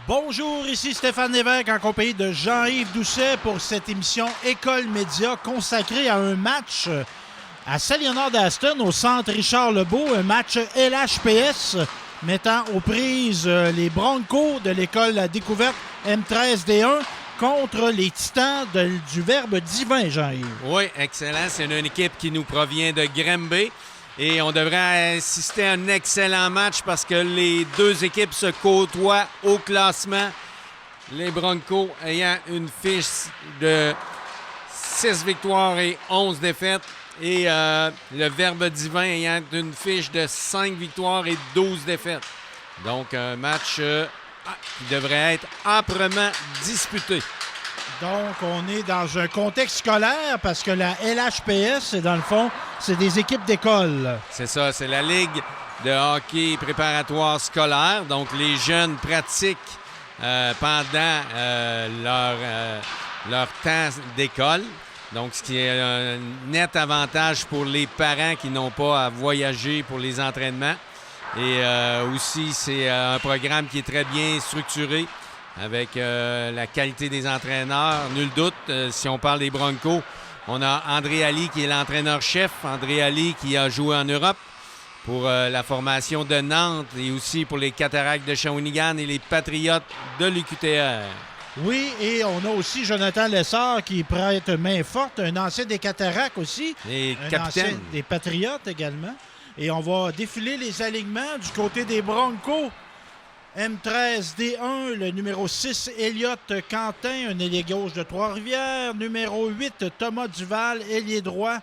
Bonjour, ici Stéphane Lévesque en compagnie de Jean-Yves Doucet pour cette émission École Média consacrée à un match à Saint-Léonard d'Aston au centre Richard-Lebeau, un match LHPS mettant aux prises les Broncos de l'école La Découverte M13D1 contre les Titans du Verbe divin, Jean-Yves. Oui, excellent. C'est une équipe qui nous provient de Granby. Et on devrait assister à un excellent match parce que les deux équipes se côtoient au classement. Les Broncos ayant une fiche de 6 victoires et 11 défaites. Et le Verbe divin ayant une fiche de 5 victoires et 12 défaites. Donc, un match qui devrait être âprement disputé. Donc, on est dans un contexte scolaire parce que la LHPS, dans le fond, c'est des équipes d'école. C'est ça, c'est la Ligue de hockey préparatoire scolaire. Donc, les jeunes pratiquent pendant leur temps d'école. Donc, ce qui est un net avantage pour les parents qui n'ont pas à voyager pour les entraînements. Et aussi, c'est un programme qui est très bien structuré avec la qualité des entraîneurs. Nul doute, si on parle des Broncos, on a André Ali qui est l'entraîneur-chef. André Ali qui a joué en Europe pour la formation de Nantes et aussi pour les Cataractes de Shawinigan et les Patriotes de l'UQTR. Oui, et on a aussi Jonathan Lessard qui prête main forte, un ancien des Cataractes aussi. Et un capitaine. Ancien des Patriotes également. Et on va défiler les alignements du côté des Broncos. M13D1, le numéro 6, Elliot Quentin, un ailier gauche de Trois-Rivières. Numéro 8, Thomas Duval, ailier droit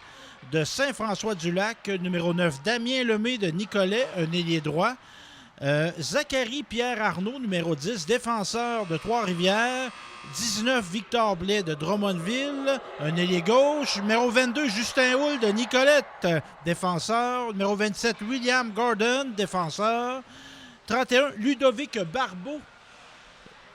de Saint-François-du-Lac. Numéro 9, Damien Lemay de Nicolet, un ailier droit. Zachary Pierre Arnaud, numéro 10, défenseur de Trois-Rivières. 19, Victor Blais de Drummondville, un ailier gauche. Numéro 22, Justin Houle de Nicolette, défenseur. Numéro 27, William Gordon, défenseur. 31, Ludovic Barbeau,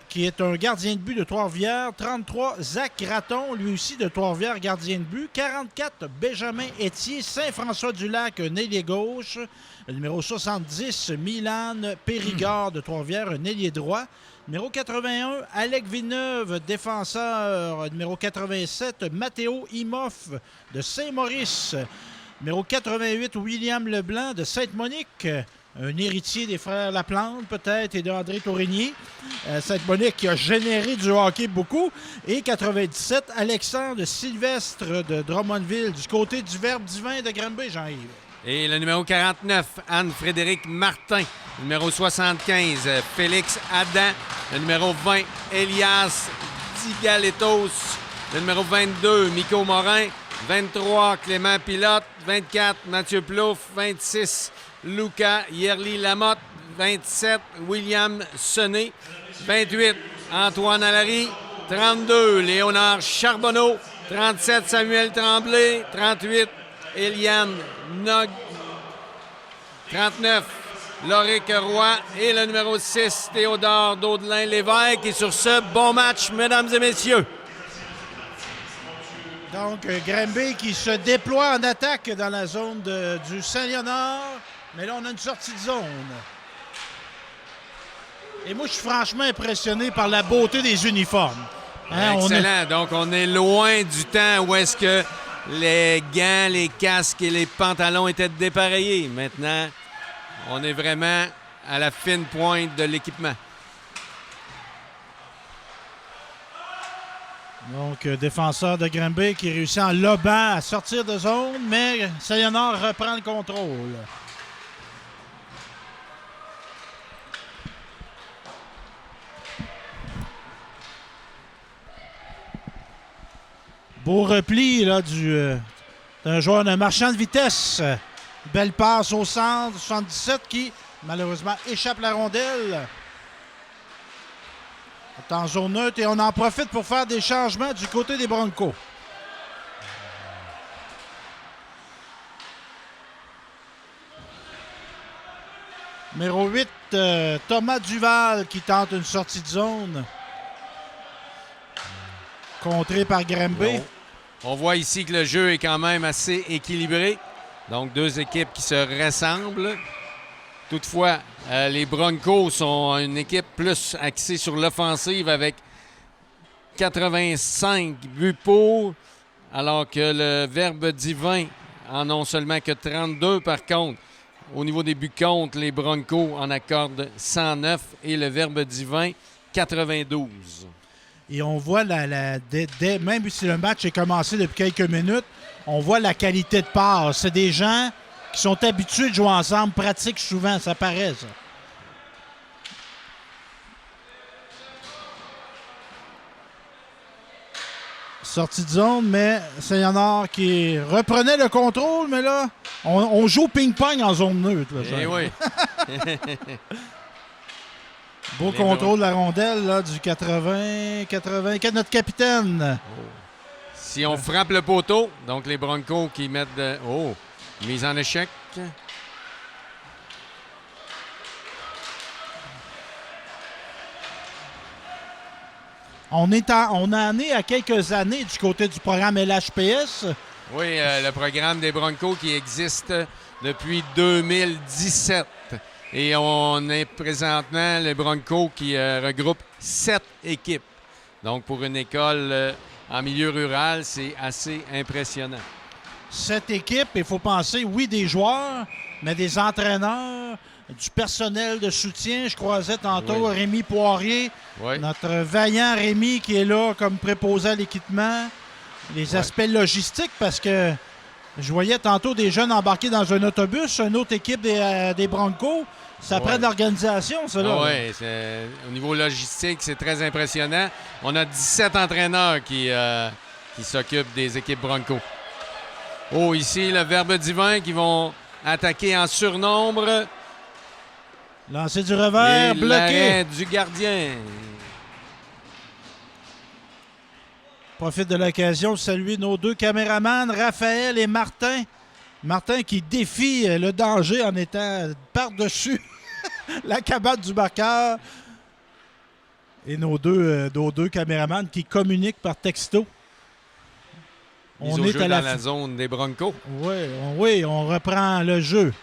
qui est un gardien de but de Trois-Rivières. 33, Zach Raton, lui aussi de Trois-Rivières, gardien de but. 44, Benjamin Etier, Saint-François-du-Lac, un ailier gauche. Le numéro 70, Milan Périgord de Trois-Rivières, un ailier droit. Numéro 81, Alec Villeneuve, défenseur. Numéro 87, Matthéo Imoff de Saint-Maurice. Numéro 88, William Leblanc de Sainte-Monique. Un héritier des frères Laplante, peut-être, et d'André Tourigny. Sainte-Monique qui a généré du hockey beaucoup. Et 97, Alexandre Sylvestre de Drummondville, du côté du Verbe divin de Granby, Jean-Yves. Et le numéro 49, Anne-Frédéric Martin. Le numéro 75, Félix Adam. Le numéro 20, Elias Digaletos. Le numéro 22, Miko Morin. 23, Clément Pilote. 24, Mathieu Plouffe. 26, Lucas Yerli-Lamotte. 27, William Sonnet. 28, Antoine Allary. 32, Léonard Charbonneau. 37, Samuel Tremblay. 38, Eliane Nog. 39, Loric Roy. Et le numéro 6, Théodore Daudelin-Lévesque. Et sur ce, bon match, mesdames et messieurs. Donc, Granby qui se déploie en attaque dans la zone du Saint-Léonard. Mais là, on a une sortie de zone. Et moi, je suis franchement impressionné par la beauté des uniformes. Hein, excellent. Donc, on est loin du temps où est-ce que les gants, les casques et les pantalons étaient dépareillés. Maintenant, on est vraiment à la fine pointe de l'équipement. Donc, défenseur de Granby qui réussit en lobant à sortir de zone, mais Saint-Léonard reprend le contrôle. Beau repli là, d'un joueur d'un marchand de vitesse. Belle passe au centre, 77 qui malheureusement échappe la rondelle. On est en zone neutre et on en profite pour faire des changements du côté des Broncos. Numéro 8, Thomas Duval qui tente une sortie de zone. Contré par Granby. Bon. On voit ici que le jeu est quand même assez équilibré. Donc, deux équipes qui se ressemblent. Toutefois, les Broncos sont une équipe plus axée sur l'offensive avec 85 buts pour, alors que le Verbe divin en ont seulement que 32. Par contre, au niveau des buts contre, les Broncos en accordent 109 et le Verbe divin 92. Et on voit, même si le match est commencé depuis quelques minutes, on voit la qualité de passe. C'est des gens qui sont habitués de jouer ensemble, pratiquent souvent, ça paraît, ça. Sortie de zone, mais Saint-Léonard qui reprenait le contrôle, mais là, on joue ping-pong en zone neutre. Là, Eh oui. Beau contrôle de la rondelle là, du 84, notre capitaine. Oh. Si on frappe le poteau, donc les Broncos qui mettent de... Oh, mise en échec. On en est à quelques années du côté du programme LHPS. Oui, le programme des Broncos qui existe depuis 2017. Et on est présentement les Broncos qui regroupent 7 équipes. Donc, pour une école en milieu rural, c'est assez impressionnant. 7 équipes, il faut penser, oui, des joueurs, mais des entraîneurs, du personnel de soutien. Je croisais tantôt Rémi Poirier, notre vaillant Rémi qui est là comme préposé à l'équipement. Les aspects logistiques, parce que je voyais tantôt des jeunes embarqués dans un autobus, une autre équipe des Broncos. Ça prend de l'organisation, ça, là. Oui, au niveau logistique, c'est très impressionnant. On a 17 entraîneurs qui s'occupent des équipes Broncos. Oh, ici, le Verbe divin qui vont attaquer en surnombre. Lancer du revers, bloqué. L'arrêt du gardien. Profite de l'occasion de saluer nos deux caméramans, Raphaël et Martin. Martin qui défie le danger en étant par-dessus la cabane du marqueur. Et nos deux caméramans qui communiquent par texto. On est dans la zone des Broncos. Oui, on reprend le jeu.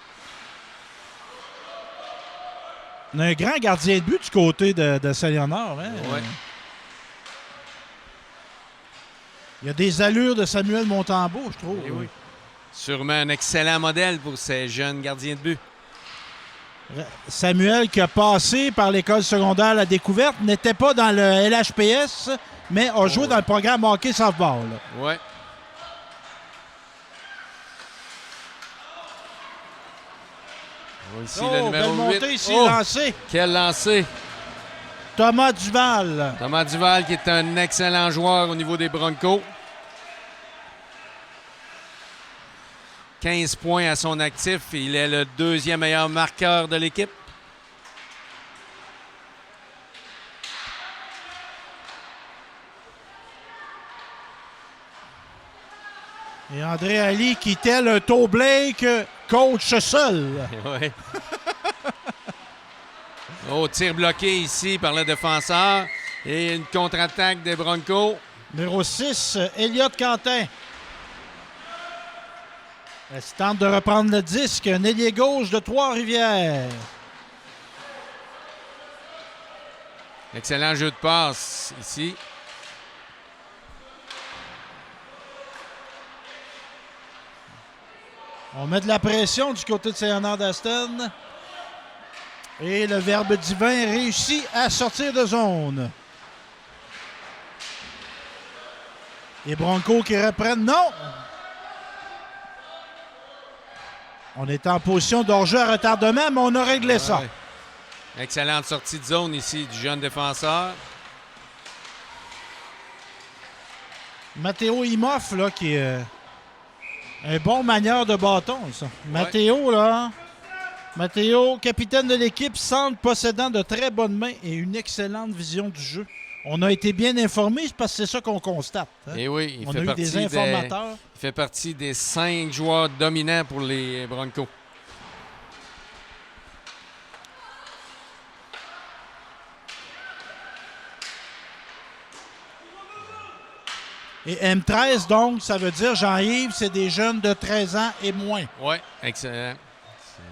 On a un grand gardien de but du côté de Saint-Léonard. Hein? Oui. Il y a des allures de Samuel Montembeault, je trouve. Oui. Sûrement un excellent modèle pour ces jeunes gardiens de but. Samuel, qui a passé par l'école secondaire La Découverte, n'était pas dans le LHPS, mais a joué dans le programme hockey softball. Oui. Ici, le numéro 8. Ici, lancé. Quel lancé! Thomas Duval. Thomas Duval, qui est un excellent joueur au niveau des Broncos. 15 points à son actif. Il est le deuxième meilleur marqueur de l'équipe. Et André Ali qui, tel un Toe Blake, coach seul. Oui. Oh, tir bloqué ici par le défenseur. Et une contre-attaque des Broncos. Numéro 6, Elliott Quentin. Elle tente de reprendre le disque. Un ailier gauche de Trois-Rivières. Excellent jeu de passe ici. On met de la pression du côté de Saint-Léonard d'Aston. Et le Verbe divin réussit à sortir de zone. Les Broncos qui reprennent. Non! On est en position d'hors-jeu à retardement, mais on a réglé ça. Excellente sortie de zone ici du jeune défenseur. Matteo Imoff, là, qui est un bon manieur de bâton, ça. Matteo, là. Matteo, capitaine de l'équipe, semble possédant de très bonnes mains et une excellente vision du jeu. On a été bien informés parce que c'est ça qu'on constate. Hein? Et oui, on a eu des informateurs. Il fait partie des 5 joueurs dominants pour les Broncos. Et M13, donc, ça veut dire, Jean-Yves, c'est des jeunes de 13 ans et moins. Oui, excellent.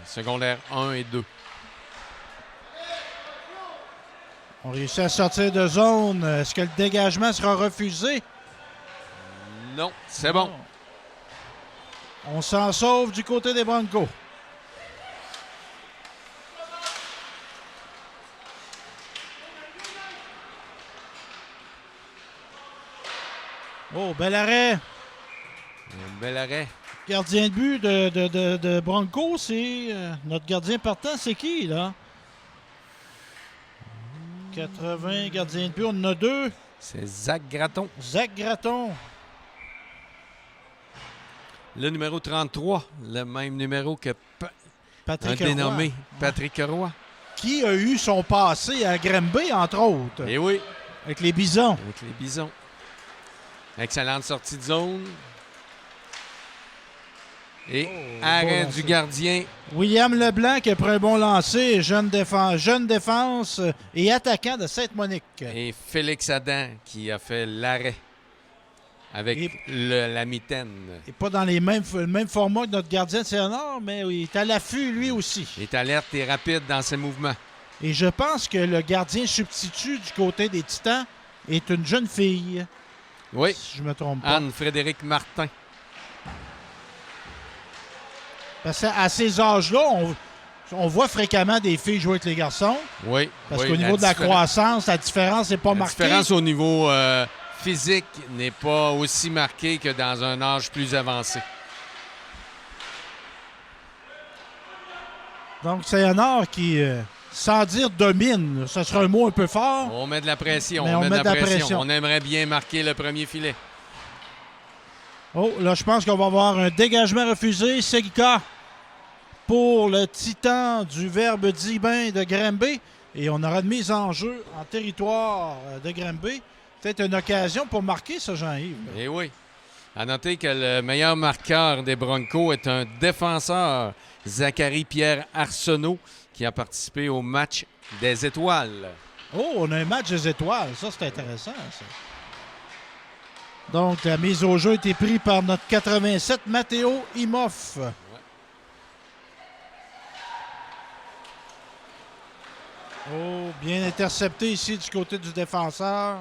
Secondaire 1 et 2. On réussit à sortir de zone. Est-ce que le dégagement sera refusé? Non, c'est bon. On s'en sauve du côté des Broncos. Oh, bel arrêt. Un bel arrêt. Gardien de but de Broncos, c'est notre gardien partant, c'est qui, là? 80 gardiens de but, on en a 2. C'est Zach Gratton. Zach Gratton. Le numéro 33, le même numéro que Patrick un dénommé Roy. Patrick Roy. Qui a eu son passé à Granby, entre autres. Eh oui, Avec les Bisons. avec les Bisons. Excellente sortie de zone. Et arrêt du gardien. William Leblanc qui a pris un bon lancer, jeune défense et attaquant de Sainte-Monique. Et Félix Adam qui a fait l'arrêt avec la mitaine. Il n'est pas dans le même format que notre gardien de Saint-Honor, mais il est à l'affût lui aussi. Il est alerte et rapide dans ses mouvements. Et je pense que le gardien substitut du côté des Titans est une jeune fille. Oui, Si je ne me trompe pas. Anne-Frédéric Martin. Parce qu'à ces âges-là, on voit fréquemment des filles jouer avec les garçons. Oui. Parce oui, qu'au niveau de la croissance, la différence n'est pas la marquée. La différence au niveau physique n'est pas aussi marquée que dans un âge plus avancé. Donc, c'est un art qui, sans dire domine, ce sera un mot un peu fort. On met de la pression. Mais On met de la pression. On aimerait bien marquer le premier filet. Oh, là, je pense qu'on va avoir un dégagement refusé. Seguika pour le Titan du Verbe Dibin de Granby. Et on aura une mise en jeu en territoire de Granby. Peut-être une occasion pour marquer ça, Jean-Yves. Eh oui. À noter que le meilleur marqueur des Broncos est un défenseur, Zachary Pierre Arsenault, qui a participé au match des étoiles. Oh, on a un match des étoiles. Ça, c'est intéressant, ça. Donc, la mise au jeu a été prise par notre 87, Matteo Imoff. Ouais. Oh, bien intercepté ici du côté du défenseur.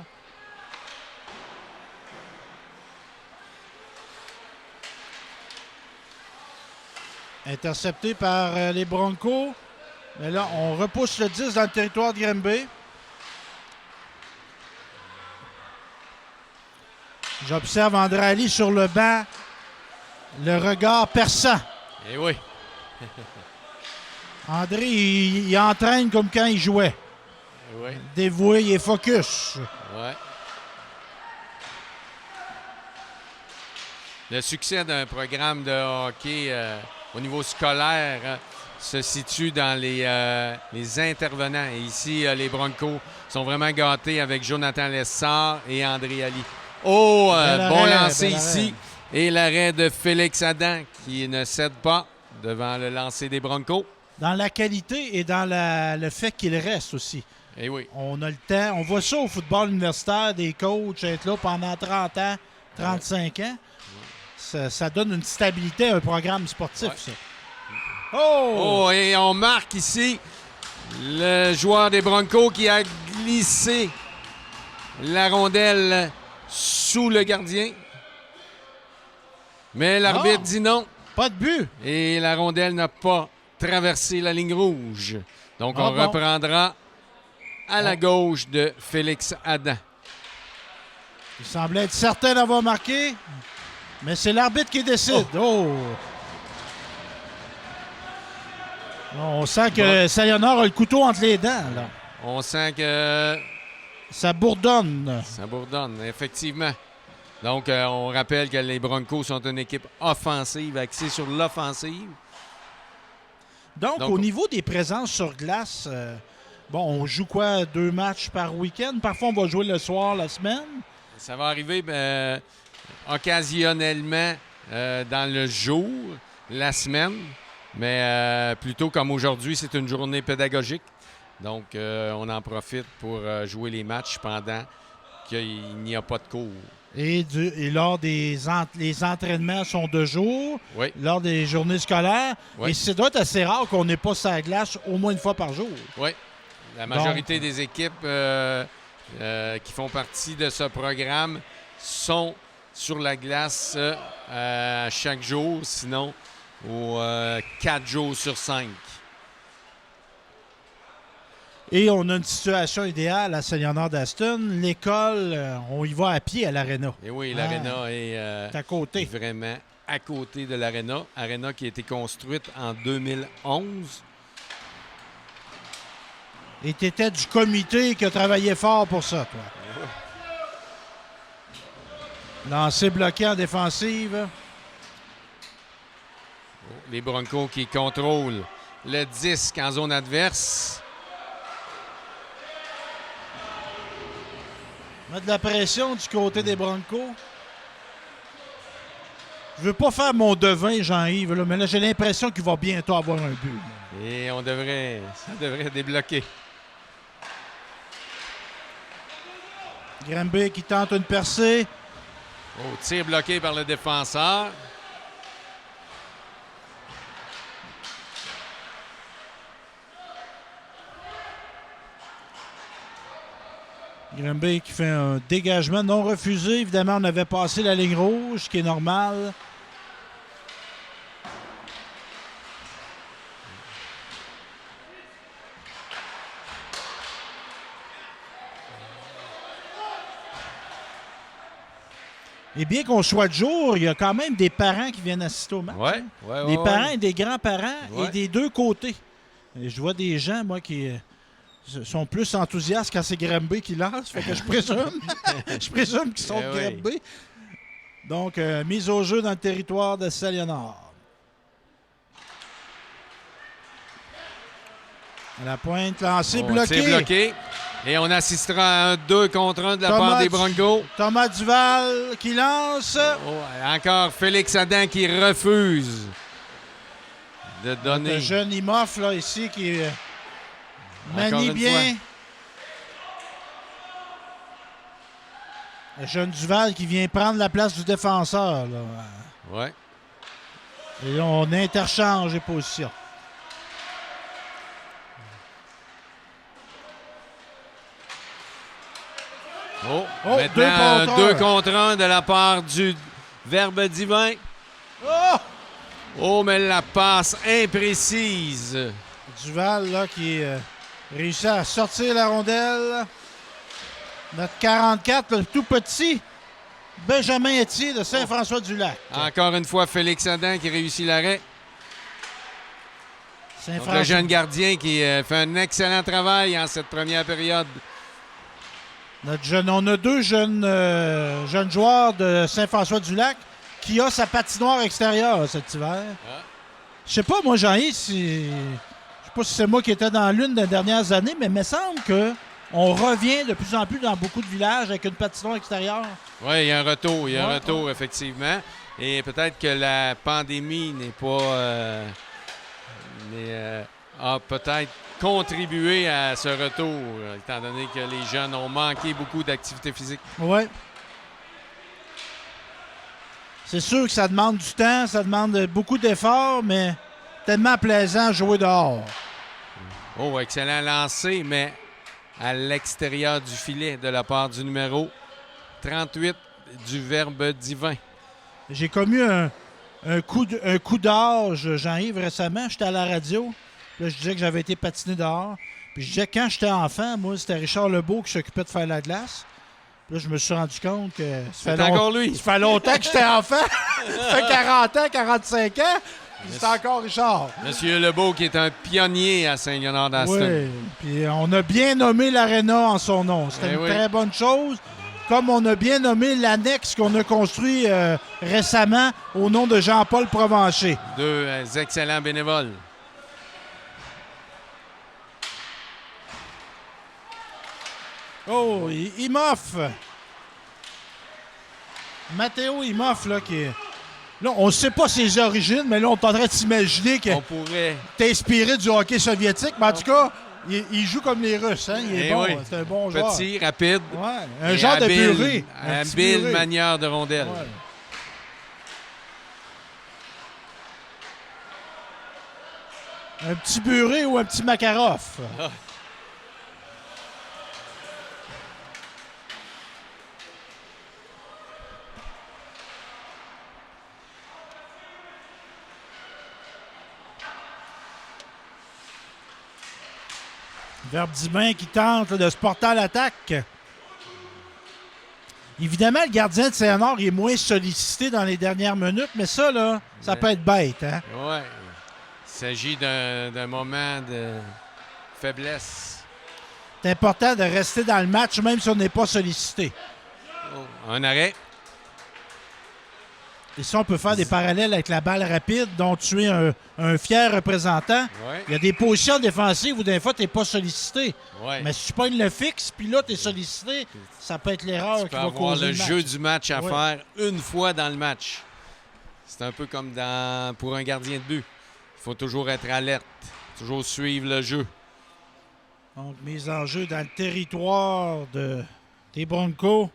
Intercepté par les Broncos. Mais là, on repousse le 10 dans le territoire de Granby. J'observe André Ali sur le banc. Le regard perçant. Eh oui. André, il entraîne comme quand il jouait. Eh oui. Dévoué, il est focus. Ouais. Le succès d'un programme de hockey au niveau scolaire se situe dans les intervenants. Et ici, les Broncos sont vraiment gâtés avec Jonathan Lessard et André Ali. Oh, bon lancer ici. Et l'arrêt de Félix Adam qui ne cède pas devant le lancer des Broncos. Dans la qualité et dans le fait qu'il reste aussi. Eh oui. On a le temps. On voit ça au football universitaire, des coachs être là pendant 30 ans, 35 ans. Ça donne une stabilité à un programme sportif, ça. Oh! Et on marque ici le joueur des Broncos qui a glissé la rondelle sous le gardien. Mais l'arbitre dit non. Pas de but. Et la rondelle n'a pas traversé la ligne rouge. Donc, on reprendra à la gauche de Félix Adam. Il semblait être certain d'avoir marqué, mais c'est l'arbitre qui décide. Oh! On sent que Sayonara a le couteau entre les dents, là. On sent que... ça bourdonne. Ça bourdonne, effectivement. Donc, on rappelle que les Broncos sont une équipe offensive, axée sur l'offensive. Donc, au niveau des présences sur glace, on joue quoi? 2 matchs par week-end? Parfois, on va jouer le soir, la semaine? Ça va arriver occasionnellement dans le jour, la semaine. Mais plutôt comme aujourd'hui, c'est une journée pédagogique. Donc, on en profite pour jouer les matchs pendant qu'il n'y a pas de cours. Et lors les entraînements sont de jour, oui. Lors des journées scolaires. Oui. Et ça doit être assez rare qu'on n'ait pas sa glace au moins une fois par jour. Oui. La majorité des équipes qui font partie de ce programme sont sur la glace chaque jour, sinon aux 4 jours sur 5. Et on a une situation idéale à Saint-Léonard d'Aston. L'école, on y va à pied à l'aréna. Et oui, l'aréna est à côté. Vraiment à côté de l'aréna. Aréna qui a été construite en 2011. Et tu étais du comité qui a travaillé fort pour ça, toi. Lancé bloqué en défensive. Les Broncos qui contrôlent le disque en zone adverse. Mettre de la pression du côté des Broncos. Je veux pas faire mon devin, Jean-Yves, là, mais là, j'ai l'impression qu'il va bientôt avoir un but. Et ça devrait débloquer. Granby qui tente une percée. Oh, tir bloqué par le défenseur. Granby qui fait un dégagement non refusé. Évidemment, on avait passé la ligne rouge, ce qui est normal. Et bien qu'on soit de jour, il y a quand même des parents qui viennent assister au match. Des parents et des grands-parents et des deux côtés. Et je vois des gens, moi, qui sont plus enthousiastes quand c'est Granby qui lance. Fait que je présume qu'ils sont de Granby. Donc, mise au jeu dans le territoire de Saint-Léonard. À la pointe, lancé, bloqué. Et on assistera à un 2 contre 1 de la part des Broncos. Thomas Duval qui lance. Encore Félix Adam qui refuse de donner. Le jeune Imoff, là, ici, qui manie bien. Le jeune Duval qui vient prendre la place du défenseur. Là. Ouais. Et là, on interchange les positions. Maintenant, 2 contre 1 de la part du Verbe divin. Mais la passe imprécise. Duval, là, qui réussit à sortir la rondelle. Notre 44, le tout petit Benjamin Etier de Saint-François-du-Lac. Encore une fois, Félix Adam qui réussit l'arrêt. Le jeune gardien qui fait un excellent travail en cette première période. On a 2 jeunes joueurs de Saint-François-du-Lac qui a sa patinoire extérieure cet hiver. Je sais pas, moi, Jean-Yves, je sais pas si c'est moi qui étais dans l'une des dernières années, mais il me semble qu'on revient de plus en plus dans beaucoup de villages avec une patinoire extérieure. Oui, il y a un retour, effectivement. Et peut-être que la pandémie n'est pas... a peut-être contribué à ce retour, étant donné que les jeunes ont manqué beaucoup d'activité physique. Oui. C'est sûr que ça demande du temps, ça demande beaucoup d'efforts, mais tellement plaisant à jouer dehors. Oh, excellent lancer, mais à l'extérieur du filet de la part du numéro 38 du Verbe divin. J'ai commis un coup d'âge, Jean-Yves, récemment. J'étais à la radio. Là, je disais que j'avais été patiné dehors. Puis je disais que quand j'étais enfant, moi, c'était Richard Lebeau qui s'occupait de faire la glace. Puis là, je me suis rendu compte que c'est encore lui. Ça fait longtemps que j'étais enfant. Ça fait 40 ans, 45 ans. C'est encore Richard. Monsieur Lebeau qui est un pionnier à Saint-Léonard-d'Aston. Oui, puis on a bien nommé l'aréna en son nom. C'était une très bonne chose. Comme on a bien nommé l'annexe qu'on a construit récemment au nom de Jean-Paul Provencher. 2 excellents bénévoles. Oh, Imoff. Mathéo Imoff, là, qui est... Là, on ne sait pas ses origines, mais là, on est en train de s'imaginer qu'il est inspiré du hockey soviétique. Mais en tout cas, il joue comme les Russes. Hein? Il est bon. C'est un bon joueur. Petit, rapide. Ouais. Un genre de purée. Habile manière de rondelle. Ouais. Un petit Buré ou un petit Makarov. Verdivin qui tente là, de se porter à l'attaque. Évidemment, le gardien de Saint-Honor est moins sollicité dans les dernières minutes, mais ça, là, ça peut être bête. Hein? Oui. Il s'agit d'un moment de faiblesse. C'est important de rester dans le match, même si on n'est pas sollicité. Oh, un arrêt. Et ça, on peut faire des parallèles avec la balle rapide, dont tu es un fier représentant. Ouais. Il y a des positions défensives où des fois, tu n'es pas sollicité. Ouais. Mais si tu pognes le fixe, puis là, tu es sollicité, ça peut être l'erreur Tu qui peux va avoir causer le le match. jeu du match à Ouais. faire une fois dans le match. C'est un peu comme pour un gardien de but. Il faut toujours être alerte, toujours suivre le jeu. Donc, mise en jeu dans le territoire des Broncos.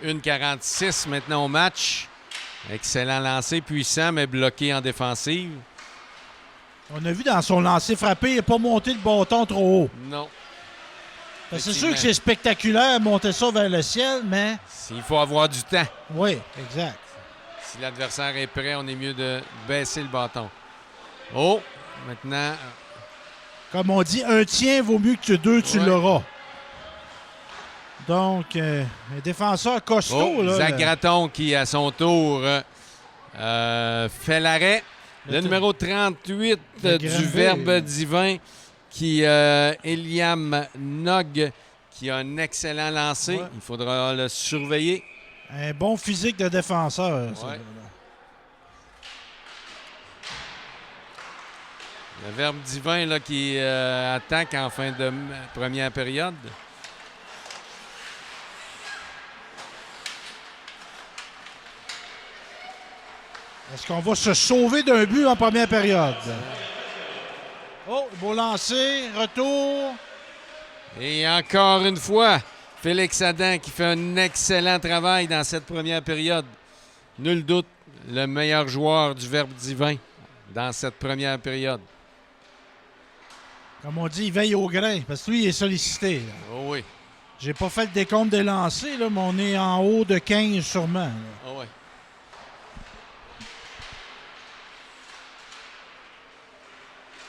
1,46 maintenant au match. Excellent lancé, puissant, mais bloqué en défensive. On a vu dans son lancer frappé, il n'a pas monté le bâton trop haut. Non. C'est sûr que c'est spectaculaire, monter ça vers le ciel, mais... Il faut avoir du temps. Oui, exact. Si l'adversaire est prêt, on est mieux de baisser le bâton. Oh, maintenant... Comme on dit, un tien vaut mieux que deux, tu l'auras. Donc, un défenseur costaud. Là, Zach Gratton qui, à son tour, fait l'arrêt. Le numéro 38 du Verbe divin, Eliam Nog, qui a un excellent lancer. Ouais. Il faudra le surveiller. Un bon physique de défenseur. Ouais. Le Verbe divin là, qui attaque en fin de première période. Est-ce qu'on va se sauver d'un but en première période? Oh, beau lancer, retour. Et encore une fois, Félix Adam qui fait un excellent travail dans cette première période. Nul doute, le meilleur joueur du Verbe divin dans cette première période. Comme on dit, il veille au grain, parce que lui, il est sollicité. Là. Oh oui. J'ai pas fait le décompte des lancers, là, mais on est en haut de 15 sûrement. Là. Oh oui.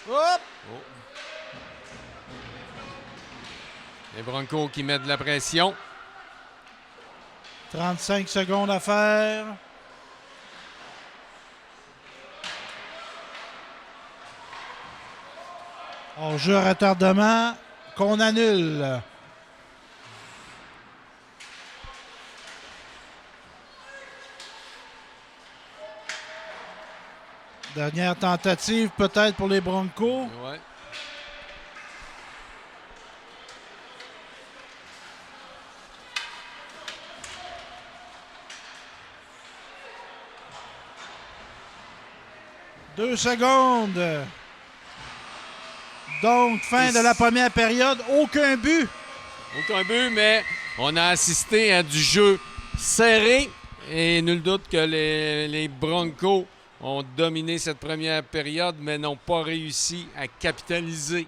Hop! Oh. Les Broncos qui mettent de la pression. 35 secondes à faire. Hors-jeu à retardement qu'on annule. Dernière tentative peut-être pour les Broncos. Ouais. Deux secondes. Donc, fin de la première période. Aucun but. Aucun but, mais on a assisté à du jeu serré. Et nul doute que les Broncos ont dominé cette première période, mais n'ont pas réussi à capitaliser.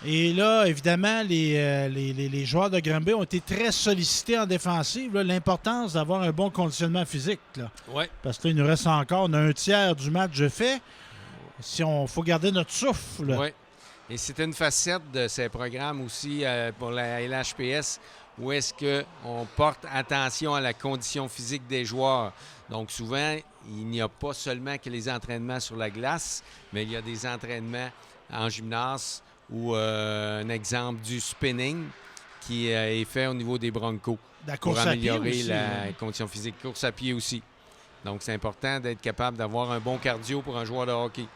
Et là, évidemment, les joueurs de Granby ont été très sollicités en défensive. Là, l'importance d'avoir un bon conditionnement physique. Là. Ouais. Parce que là, il nous reste encore, on a un tiers du match de fait. Si on faut garder notre souffle. Oui. Et c'était une facette de ces programmes aussi pour la LHPS où est-ce qu'on porte attention à la condition physique des joueurs. Donc souvent, il n'y a pas seulement que les entraînements sur la glace, mais il y a des entraînements en gymnase ou un exemple du spinning qui est fait au niveau des Broncos pour améliorer aussi, la condition physique. Course à pied aussi. Donc c'est important d'être capable d'avoir un bon cardio pour un joueur de hockey.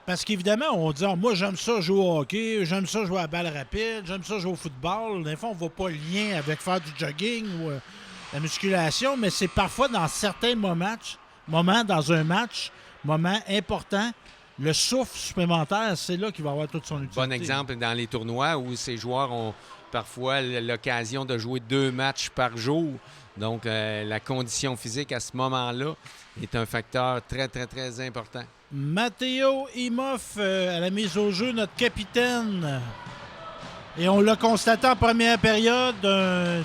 Parce qu'évidemment, on dit moi, j'aime ça jouer au hockey, j'aime ça jouer à la balle rapide, j'aime ça jouer au football. Des fois, on ne voit pas le lien avec faire du jogging ou la musculation, mais c'est parfois dans certains moments dans un match, moment important, le souffle supplémentaire, c'est là qu'il va avoir toute son utilité. Bon exemple dans les tournois où ces joueurs ont parfois l'occasion de jouer 2 matchs par jour. Donc, la condition physique à ce moment-là est un facteur très, très, très important. Matteo Imhoff à la mise au jeu, notre capitaine. Et on l'a constaté en première période,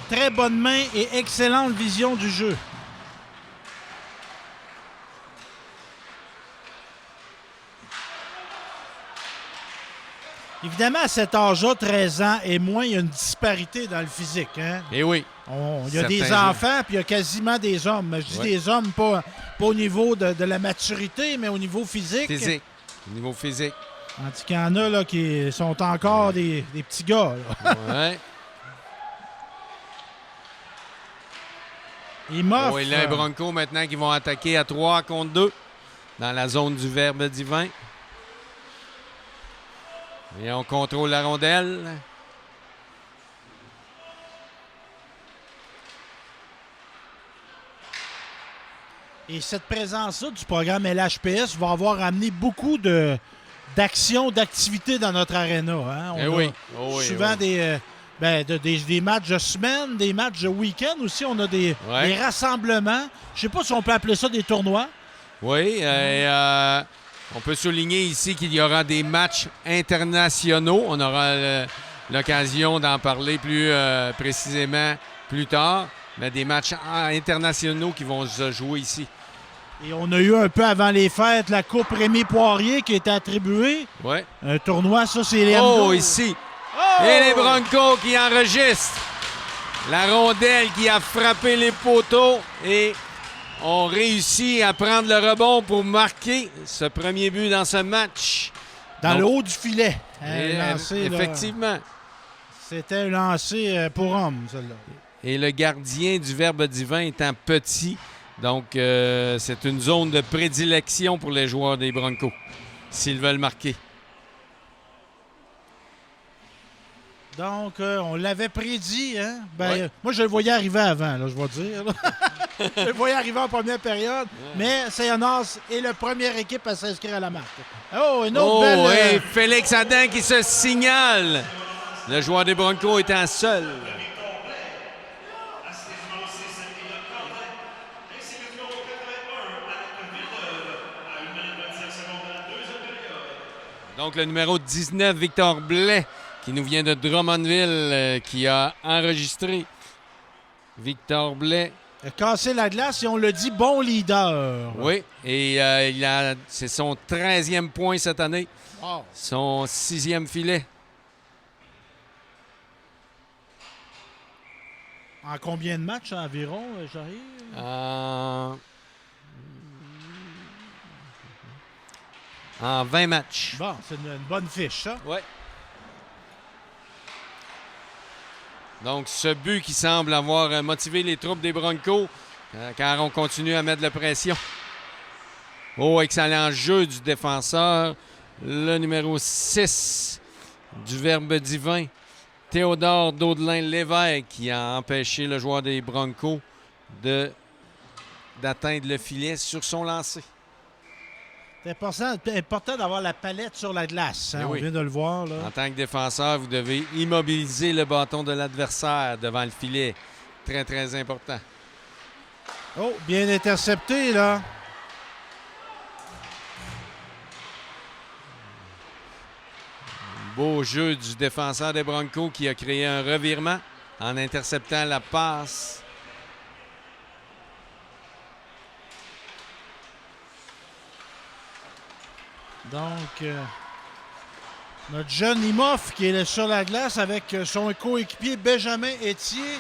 très bonne main et excellente vision du jeu. Évidemment, à cet âge-là, 13 ans et moins, il y a une disparité dans le physique. Hein? Et oui. Il y a des enfants, puis il y a quasiment des hommes. Je dis des hommes, pas au niveau de la maturité, mais au niveau physique. Au niveau physique. Tandis qu'il y en a là, qui sont encore des petits gars. Ouais. Il m'offre. Et là, les Broncos maintenant qui vont attaquer à 3 contre 2 dans la zone du Verbe divin. Et on contrôle la rondelle. Et cette présence-là du programme LHPS va avoir amené beaucoup d'actions, d'activités dans notre aréna. Hein? On a souvent des matchs de semaine, des matchs de week-end aussi. On a des rassemblements. Je ne sais pas si on peut appeler ça des tournois. Oui, on peut souligner ici qu'il y aura des matchs internationaux. On aura l'occasion d'en parler plus précisément plus tard. Mais des matchs internationaux qui vont se jouer ici. Et on a eu un peu avant les fêtes la Coupe Rémi Poirier qui a été attribuée. Oui. Un tournoi, ça, c'est les ici. Oh! Et les Broncos qui enregistrent. La rondelle qui a frappé les poteaux et ont réussi à prendre le rebond pour marquer ce premier but dans ce match. Dans le haut du filet. Effectivement. C'était un lancer pour homme, celle-là. Et le gardien du Verbe divin étant petit. Donc, c'est une zone de prédilection pour les joueurs des Broncos, s'ils veulent marquer. Donc, on l'avait prédit. Hein? Moi, je le voyais arriver avant, là, je vais dire. Je le voyais arriver en première période. Mais Saint-Honoré est la première équipe à s'inscrire à la marque. Oh, une autre belle... Et Félix Adam qui se signale. Le joueur des Broncos étant seul. Donc, le numéro 19, Victor Blais, qui nous vient de Drummondville, qui a enregistré. Victor Blais. Il a cassé la glace et on le dit bon leader. Oui, et c'est son 13e point cette année. Wow. Son 6e filet. En combien de matchs environ, j'arrive? En 20 matchs. Bon, c'est une bonne fiche, ça. Oui. Donc, ce but qui semble avoir motivé les troupes des Broncos, car on continue à mettre de la pression. Oh, excellent jeu du défenseur. Le numéro 6 du Verbe divin, Théodore Daudelin-Lévesque, qui a empêché le joueur des Broncos d'atteindre le filet sur son lancer. C'est important d'avoir la palette sur la glace. Hein? On vient de le voir. Là. En tant que défenseur, vous devez immobiliser le bâton de l'adversaire devant le filet. Très, très important. Oh, bien intercepté, là. Beau jeu du défenseur des Broncos qui a créé un revirement en interceptant la passe. Donc, notre jeune Imoff qui est sur la glace avec son coéquipier Benjamin Etier.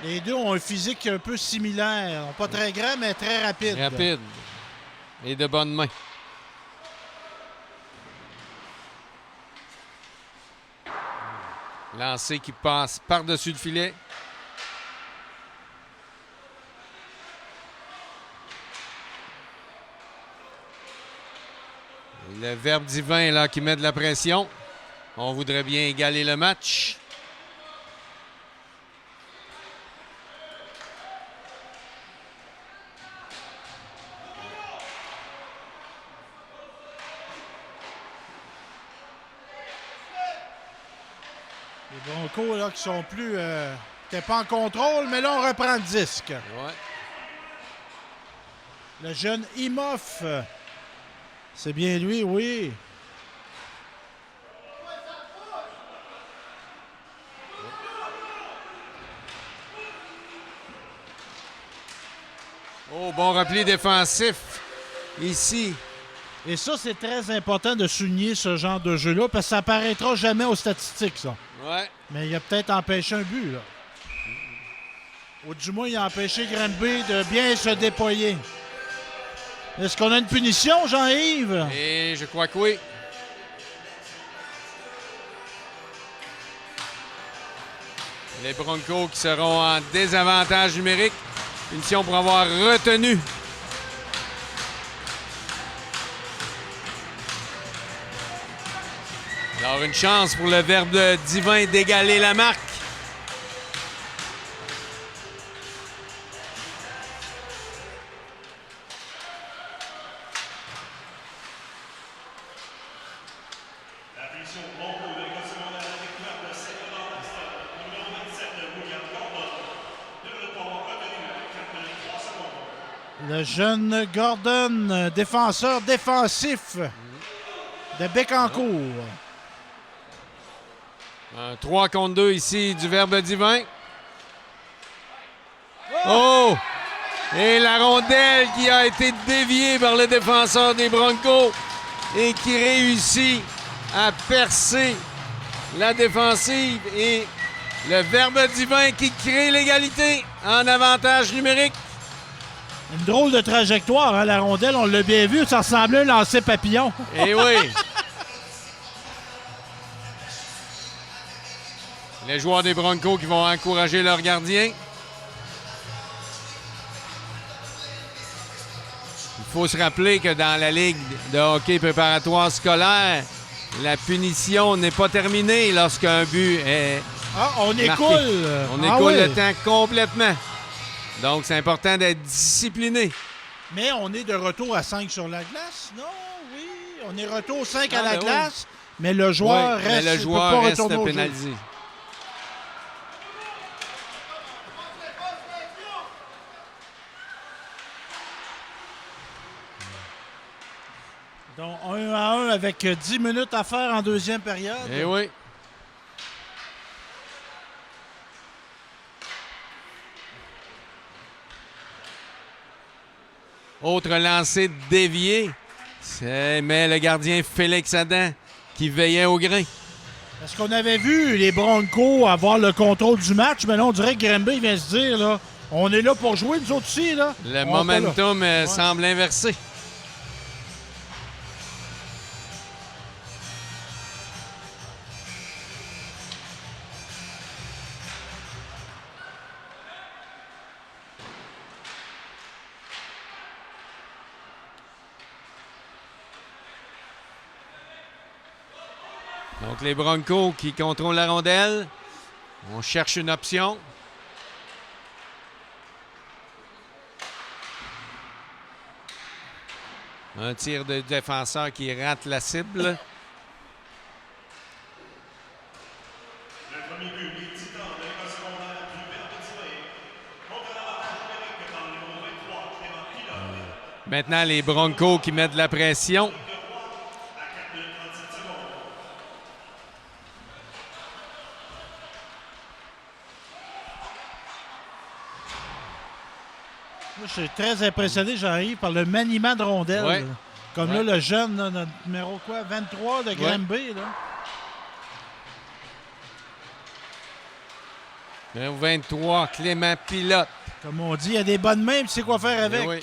Les deux ont un physique un peu similaire. Pas très grand, mais très rapide. Rapide. Et de bonnes mains. Lancé qui passe par-dessus le filet. Le Verbe divin là qui met de la pression. On voudrait bien égaler le match. Les Broncos là, qui sont plus... qui n'étaient pas en contrôle, mais là, on reprend le disque. Ouais. Le jeune Imoff. C'est bien lui, oui. Oh, bon repli défensif ici. Et ça, c'est très important de souligner ce genre de jeu-là parce que ça apparaîtra jamais aux statistiques, ça. Ouais. Mais il a peut-être empêché un but, là. Ou du moins, il a empêché Granby de bien se déployer. Est-ce qu'on a une punition, Jean-Yves? Et je crois que oui. Les Broncos qui seront en désavantage numérique. Punition pour avoir retenu. Alors, une chance pour le Verbe divin d'égaler la marque. Le jeune Gordon, défenseur défensif de Bécancour. Un 3 contre 2 ici du Verbe divin. Oh! Et la rondelle qui a été déviée par le défenseur des Broncos et qui réussit à percer la défensive. Et le Verbe divin qui crée l'égalité en avantage numérique. Une drôle de trajectoire, hein, la rondelle, on l'a bien vu, ça ressemblait à un lancer papillon. Eh oui! Les joueurs des Broncos qui vont encourager leur gardien. Il faut se rappeler que dans la Ligue de hockey préparatoire scolaire, la punition n'est pas terminée lorsqu'un but est Ah, on marqué. écoule! On Ah écoule oui. le temps complètement. Donc, c'est important d'être discipliné. Mais on est de retour à 5 sur la glace? Non, oui. On est retour 5 à la ben oui. glace, mais le joueur Oui, reste, mais le il joueur peut pas reste retourner au jeu. pénalisé. Donc, 1 à 1 avec 10 minutes à faire en deuxième période. Eh oui. Autre lancé dévié. Mais le gardien Félix Adam qui veillait au grain. Est-ce qu'on avait vu les Broncos avoir le contrôle du match? Mais là, on dirait que Granby vient se dire, là, on est là pour jouer, nous autres aussi. Là. Le On est pas momentum là. Ouais. semble inversé. Donc, les Broncos qui contrôlent la rondelle. On cherche une option. Un tir de défenseur qui rate la cible. Maintenant, les Broncos qui mettent de la pression. Moi, je suis très impressionné, j'arrive, par le maniement de rondelle. Ouais. Là. Comme Ouais. là, le jeune, là, notre numéro quoi, 23 de Granby. Là. Numéro 23, Clément Pilote. Comme on dit, il y a des bonnes mains, puis c'est quoi faire avec. oui.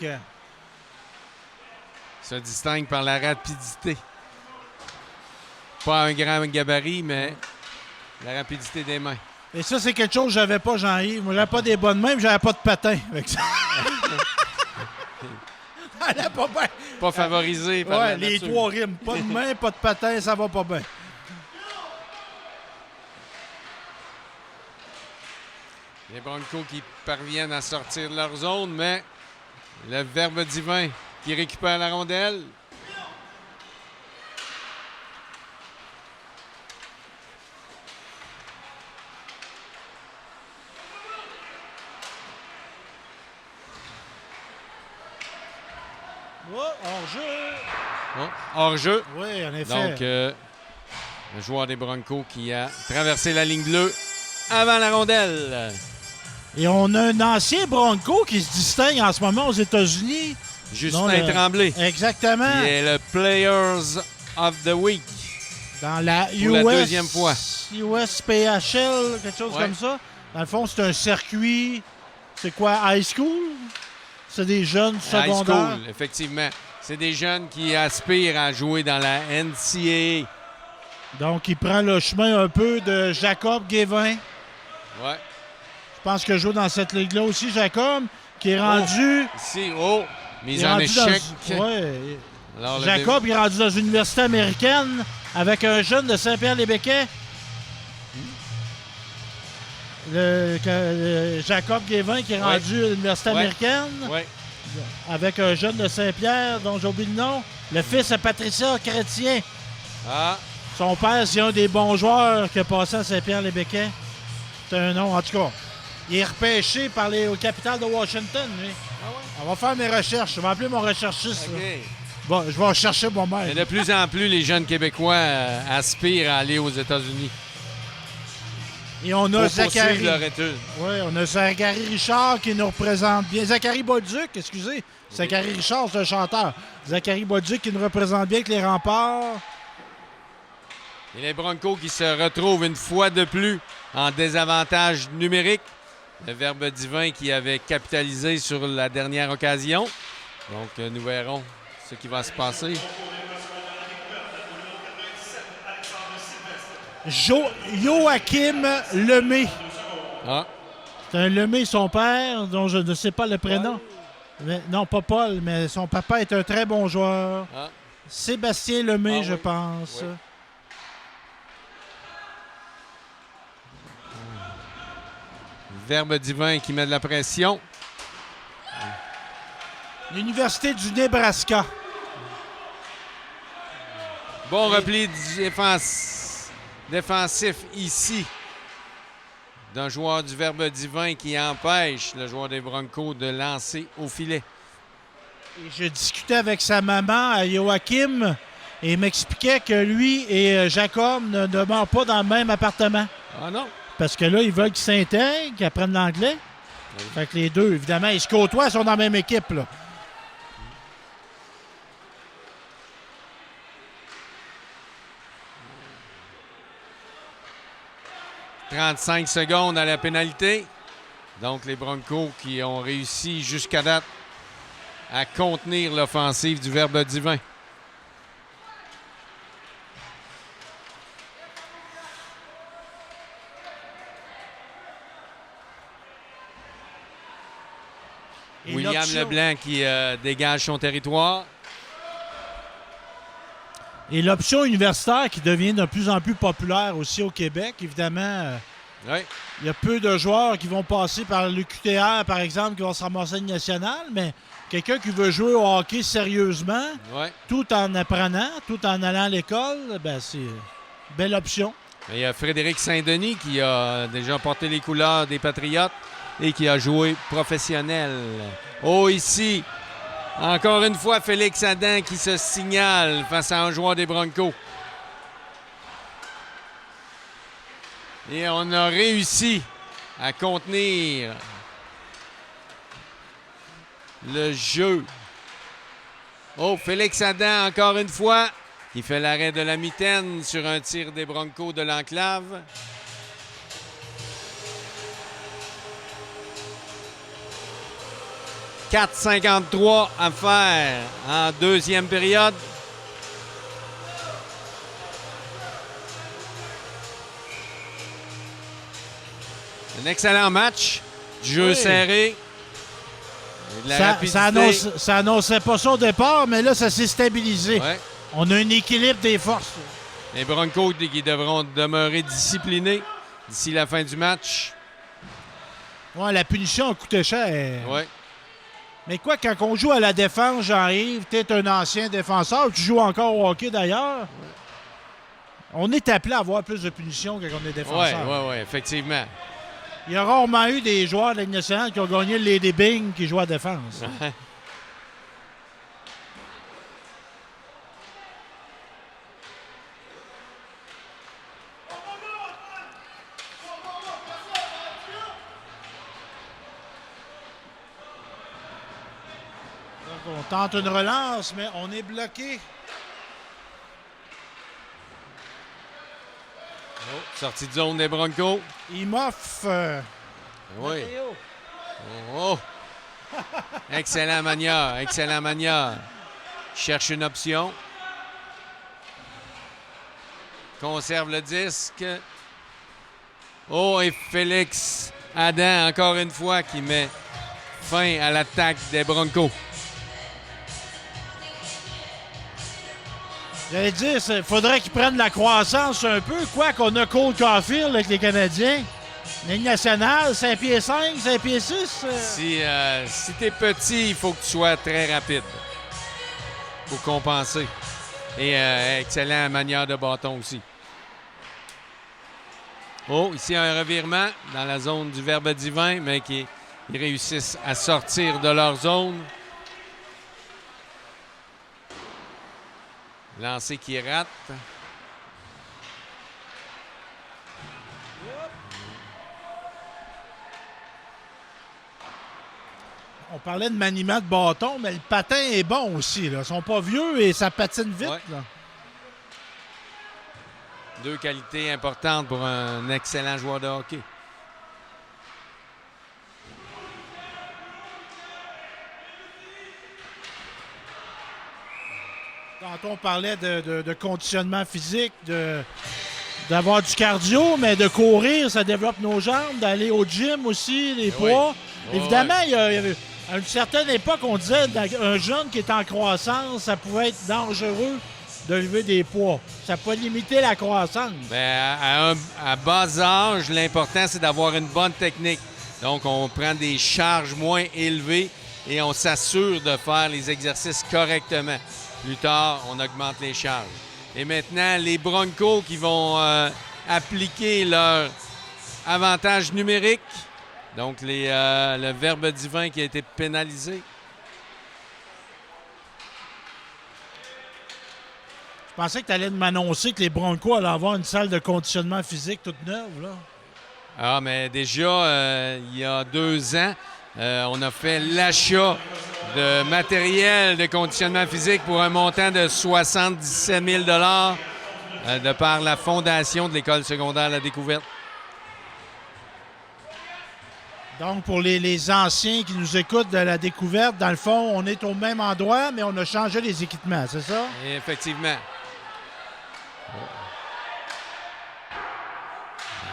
Se distingue par la rapidité. Pas un grand gabarit, mais la rapidité des mains. Et ça, c'est quelque chose que j'avais pas, Jean-Yves. Moi, j'avais pas des bonnes mains, mais j'avais pas de patin. Avec ça. Elle a pas bien. Pas favorisé par Ouais, la les nature. trois rimes. Pas de main, pas de patin, ça va pas bien. Les Broncos qui parviennent à sortir de leur zone, mais le Verbe divin qui récupère la rondelle. Oh, hors-jeu. Oh, hors-jeu. Oui, en effet. Donc, le joueur des Broncos qui a traversé la ligne bleue avant la rondelle. Et on a un ancien Bronco qui se distingue en ce moment aux États-Unis. Justin Tremblay. Exactement. Qui est le Players of the Week. Dans la Pour la deuxième fois. USPHL, quelque chose comme ça. Dans le fond, c'est un circuit. C'est quoi, high school? C'est des jeunes secondaires. High school, effectivement. C'est des jeunes qui aspirent à jouer dans la NCAA. Donc, il prend le chemin un peu de Jacob Guévin. Ouais. Je pense que joue dans cette ligue-là aussi, Jacob, qui est rendu... Ici, mise en échec. Alors, Jacob il est rendu dans une université américaine avec un jeune de Saint-Pierre-les-Béquets. Jacob Guévin qui est rendu à l'université américaine. Oui. Avec un jeune de Saint-Pierre dont j'ai oublié le nom. Le fils de Patricia Chrétien. Ah. Son père, c'est un des bons joueurs qui a passé à Saint-Pierre-les-Béquets. C'est un nom, en tout cas. Il est repêché par au Capitals de Washington, lui. Ah ouais? On va faire mes recherches. Je vais appeler mon recherchiste. Okay. Bon, je vais chercher moi-même. Et de plus en plus, les jeunes Québécois aspirent à aller aux États-Unis. Et on a Zachary. Leur étude. Oui, on a Zachary Richard qui nous représente bien. Zachary Bolduc, excusez. Zachary Richard, c'est un chanteur. Zachary Bolduc qui nous représente bien avec les Remparts. Et les Broncos qui se retrouvent une fois de plus en désavantage numérique. Le Verbe divin qui avait capitalisé sur la dernière occasion. Donc, nous verrons ce qui va se passer. Joachim Lemay. Ah. C'est un Lemay, son père, dont je ne sais pas le prénom. Mais, non, pas Paul, mais son papa est un très bon joueur. Ah. Sébastien Lemay, je pense. Oui. Verbe divin qui met de la pression. L'Université du Nebraska. Bon repli défensif ici d'un joueur du Verbe divin qui empêche le joueur des Broncos de lancer au filet. Et je discutais avec sa maman, à Joachim, et il m'expliquait que lui et Jacob ne demeurent pas dans le même appartement. Ah non? Parce que là, ils veulent qu'ils s'intègrent, qu'ils apprennent l'anglais. Oui. Fait que les deux, évidemment, ils se côtoient, ils sont dans la même équipe, là. « 35 secondes à la pénalité. Donc, les Broncos qui ont réussi jusqu'à date à contenir l'offensive du Verbe divin. Et William Leblanc qui dégage son territoire. Et l'option universitaire qui devient de plus en plus populaire aussi au Québec, évidemment. Oui. Il y a peu de joueurs qui vont passer par l'UQTR, par exemple, qui vont se ramasser à une nationale, mais quelqu'un qui veut jouer au hockey sérieusement, tout en apprenant, tout en allant à l'école, ben c'est une belle option. Il y a Frédéric Saint-Denis qui a déjà porté les couleurs des Patriotes et qui a joué professionnel. Oh, ici, encore une fois, Félix Adam qui se signale face à un joueur des Broncos. Et on a réussi à contenir le jeu. Oh, Félix Adam, encore une fois, qui fait l'arrêt de la mitaine sur un tir des Broncos de l'Enclave. « 4,53 à faire en deuxième période. Un excellent match, du jeu serré. De la rapidité. Ça annonçait pas ça au départ, mais là, ça s'est stabilisé. Ouais. On a un équilibre des forces. Les Broncos qui devront demeurer disciplinés d'ici la fin du match. Ouais, la punition a coûté cher. Ouais. Mais quoi, quand on joue à la défense, Jean-Yves, tu es un ancien défenseur, tu joues encore au hockey d'ailleurs. Ouais. On est appelé à avoir plus de punitions quand on est défenseur. Oui, effectivement. Il y a rarement eu des joueurs de la Ligue nationale qui ont gagné le Lady Byng qui jouent à la défense. On tente une relance, mais on est bloqué. Oh, sortie de zone des Broncos. Imhoff. Oui. Oh. Excellent manière, excellent manière. Cherche une option. Conserve le disque. Oh, et Félix Adam, encore une fois, qui met fin à l'attaque des Broncos. J'allais dire, il faudrait qu'ils prennent la croissance un peu. Quoi qu'on a Cole Caulfield avec les Canadiens. Ligue nationale, 5 pieds 5, 5 pieds 6. Si t'es petit, il faut que tu sois très rapide pour compenser. Et excellente manière de bâton aussi. Oh, ici un revirement dans la zone du Verbe divin, mais ils réussissent à sortir de leur zone. Lancé qui rate. On parlait de maniement de bâton, mais le patin est bon aussi. Là. Ils sont pas vieux et ça patine vite. Ouais. Là. Deux qualités importantes pour un excellent joueur de hockey. Tantôt, on parlait de conditionnement physique, d'avoir du cardio, mais de courir, ça développe nos jambes, d'aller au gym aussi, les poids. Oui. Évidemment, il y avait, à une certaine époque, on disait qu'un jeune qui est en croissance, ça pouvait être dangereux de lever des poids. Ça peut limiter la croissance. Bien, à bas âge, l'important, c'est d'avoir une bonne technique. Donc, on prend des charges moins élevées et on s'assure de faire les exercices correctement. Plus tard, on augmente les charges. Et maintenant, les Broncos qui vont appliquer leur avantage numérique. Donc, le Verbe divin qui a été pénalisé. Je pensais que tu allais m'annoncer que les Broncos allaient avoir une salle de conditionnement physique toute neuve. Là. Ah, mais déjà, il y a 2 ans, on a fait l'achat de matériel de conditionnement physique pour un montant de 77 000 de par la fondation de l'École secondaire La Découverte. Donc, pour les anciens qui nous écoutent de La Découverte, dans le fond, on est au même endroit, mais on a changé les équipements, c'est ça? Et effectivement.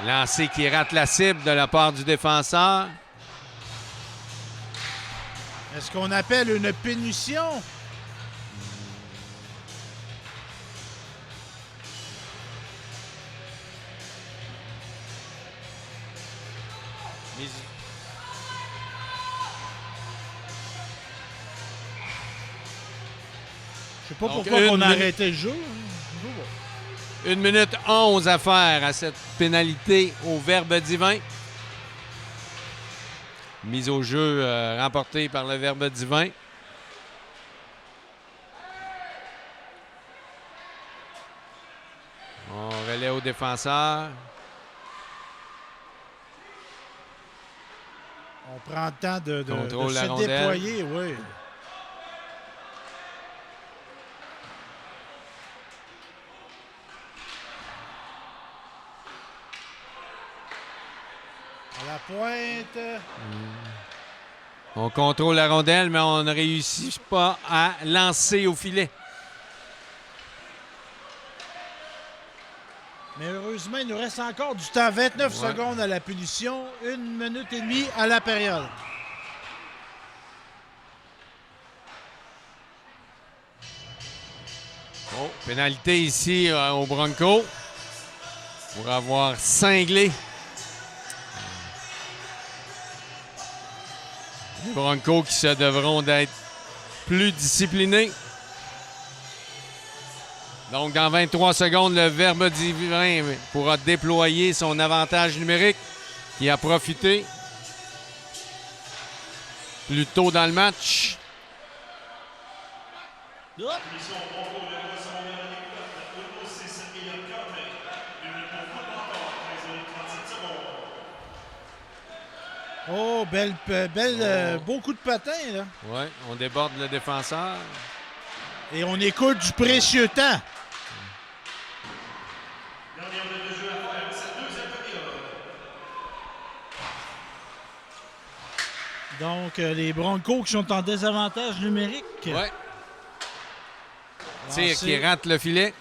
Lancé qui rate la cible de la part du défenseur. Est-ce qu'on appelle une punition? Je sais pas pourquoi on a arrêté le jeu. 1 minute 11 à faire à cette pénalité au Verbe divin. Mise au jeu remportée par le Verbe divin. On relaie au défenseur. On prend le temps de la se rondelle. déployer, oui. À la pointe. On contrôle la rondelle, mais on ne réussit pas à lancer au filet. Mais heureusement, il nous reste encore du temps. 29 secondes à la punition, 1 minute et demie à la période. Oh, pénalité ici au Bronco pour avoir cinglé. Les Broncos qui se devront d'être plus disciplinés. Donc, dans 23 secondes, le Verbe divin pourra déployer son avantage numérique qui a profité plus tôt dans le match. Oh, beau coup de patin, là. Oui, on déborde le défenseur. Et on écoute du précieux temps. Donc, les Broncos qui sont en désavantage numérique. Oui. Tir qui rate le filet.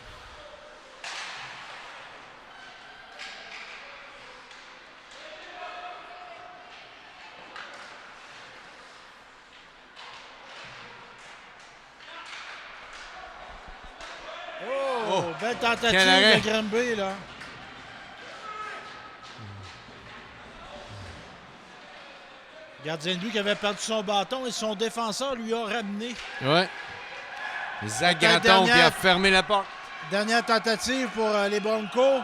Oh, belle tentative de Granby, là. Gardien de but qui avait perdu son bâton et son défenseur lui a ramené. Oui. Zach Gratton qui a fermé la porte. Dernière tentative pour les Broncos.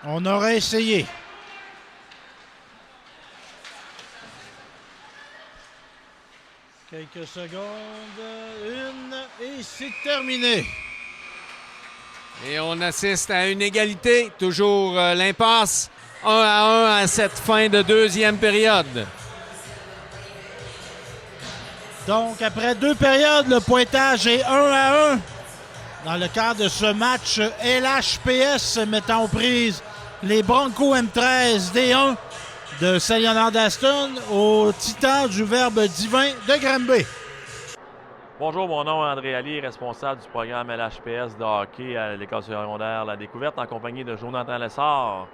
On aurait essayé. Quelques secondes. Et c'est terminé. Et on assiste à une égalité. Toujours l'impasse. 1-1 à cette fin de deuxième période. Donc, après 2 périodes, le pointage est 1-1 dans le cadre de ce match LHPS mettant aux prises les Broncos M13 D1 de Saint-Léonard-d'Aston au Titan du Verbe divin de Granby. Bonjour, mon nom est André Ali, responsable du programme LHPS de hockey à l'École secondaire La Découverte en compagnie de Jonathan Lessard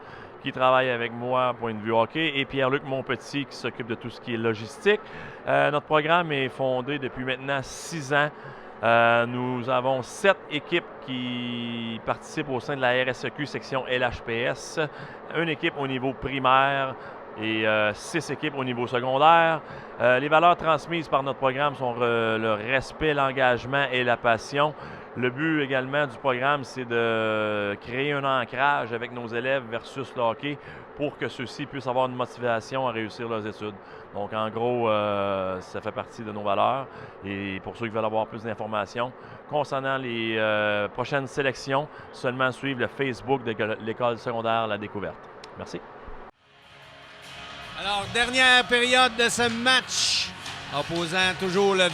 qui travaille avec moi point de vue hockey et Pierre-Luc Monpetit qui s'occupe de tout ce qui est logistique. Notre programme est fondé depuis maintenant 6 ans. Nous avons 7 équipes qui participent au sein de la RSEQ section LHPS, une équipe au niveau primaire et 6 équipes au niveau secondaire. Les valeurs transmises par notre programme sont le respect, l'engagement et la passion. Le but également du programme, c'est de créer un ancrage avec nos élèves versus le hockey pour que ceux-ci puissent avoir une motivation à réussir leurs études. Donc, en gros, ça fait partie de nos valeurs. Et pour ceux qui veulent avoir plus d'informations concernant les prochaines sélections, seulement suivre le Facebook de l'École secondaire La Découverte. Merci. Alors, dernière période de ce match, opposant toujours le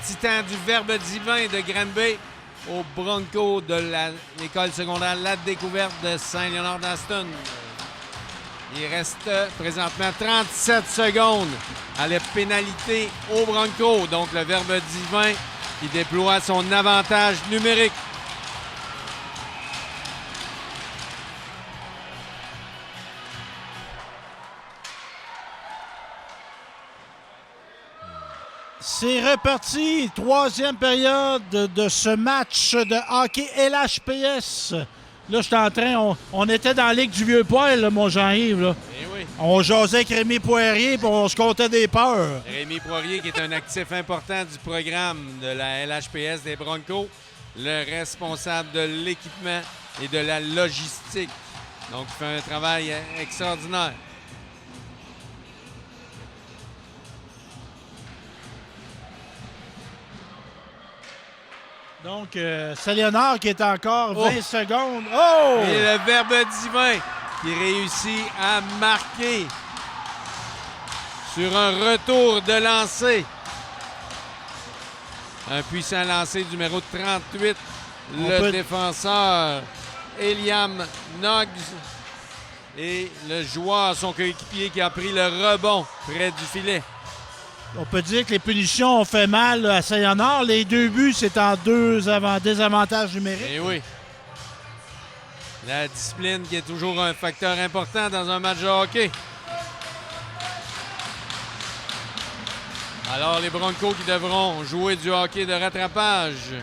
Titan du Verbe divin de Granby aux Broncos de l'École secondaire La Découverte de Saint-Léonard-d'Aston. Il reste présentement 37 secondes à la pénalité aux Broncos. Donc, le Verbe divin qui déploie son avantage numérique. C'est reparti, 3e période de ce match de hockey LHPS. Là, je suis en train, on était dans la Ligue du Vieux-Poil, là, mon Jean-Yves. Là. Eh oui. On jasait avec Rémi Poirier puis on se comptait des peurs. Rémi Poirier qui est un actif important du programme de la LHPS des Broncos, le responsable de l'équipement et de la logistique. Donc, il fait un travail extraordinaire. Donc, Saint-Léonard qui est encore 20 secondes. Oh! Et le Verbe divin qui réussit à marquer sur un retour de lancer. Un puissant lancer numéro 38, défenseur Eliam Noggs. Et le joueur, son coéquipier, qui a pris le rebond près du filet. On peut dire que les punitions ont fait mal à Saint-Léonard. Les 2 buts, c'est en désavantage numérique. Eh oui. La discipline qui est toujours un facteur important dans un match de hockey. Alors, les Broncos qui devront jouer du hockey de rattrapage.